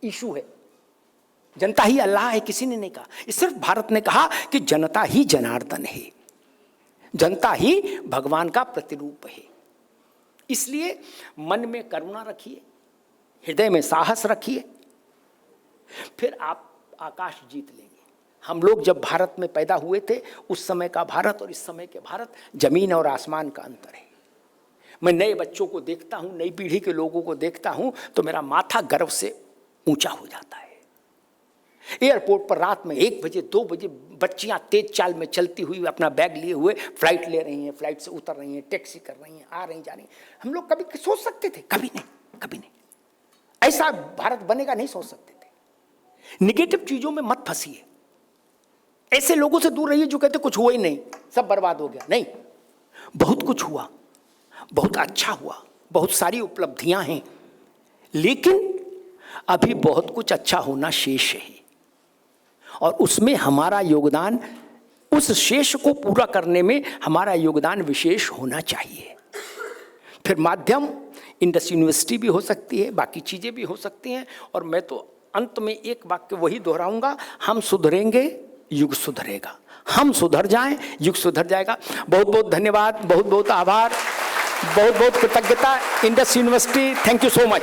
ईशु है, जनता ही अल्लाह है, किसी ने नहीं कहा। सिर्फ भारत ने कहा कि जनता ही जनार्दन है, जनता ही भगवान का प्रतिरूप है। इसलिए मन में करुणा रखिए, हृदय में साहस रखिए, फिर आप आकाश जीत लेंगे। हम लोग जब भारत में पैदा हुए थे, उस समय का भारत और इस समय के भारत जमीन और आसमान का अंतर है। मैं नए बच्चों को देखता हूं, नई पीढ़ी के लोगों को देखता हूं तो मेरा माथा गर्व से ऊंचा हो जाता है। एयरपोर्ट पर रात में 1 बजे 2 बजे बच्चियां तेज चाल में चलती हुई अपना बैग लिए हुए फ्लाइट ले रही हैं, फ्लाइट से उतर रही हैं, टैक्सी कर रही हैं, आ रही जा रही हैं। हम लोग कभी सोच सकते थे? कभी नहीं, कभी नहीं। ऐसा भारत बनेगा नहीं सोच सकते थे। निगेटिव चीजों में मत फंसिए, ऐसे लोगों से दूर रहिए जो कहते कुछ हुआ ही नहीं, सब बर्बाद हो गया। नहीं, बहुत कुछ हुआ, बहुत अच्छा हुआ, बहुत सारी उपलब्धियां हैं, लेकिन अभी बहुत कुछ अच्छा होना शेष है और उसमें हमारा योगदान, उस शेष को पूरा करने में हमारा योगदान विशेष होना चाहिए। फिर माध्यम इंडस यूनिवर्सिटी भी हो सकती है, बाकी चीज़ें भी हो सकती हैं। और मैं तो अंत में एक वाक्य वही दोहराऊंगा, हम सुधरेंगे युग सुधरेगा। हम सुधर जाएं, युग सुधर जाएगा। बहुत बहुत धन्यवाद, बहुत बहुत आभार, बहुत बहुत कृतज्ञता। Indus university, thank you so much.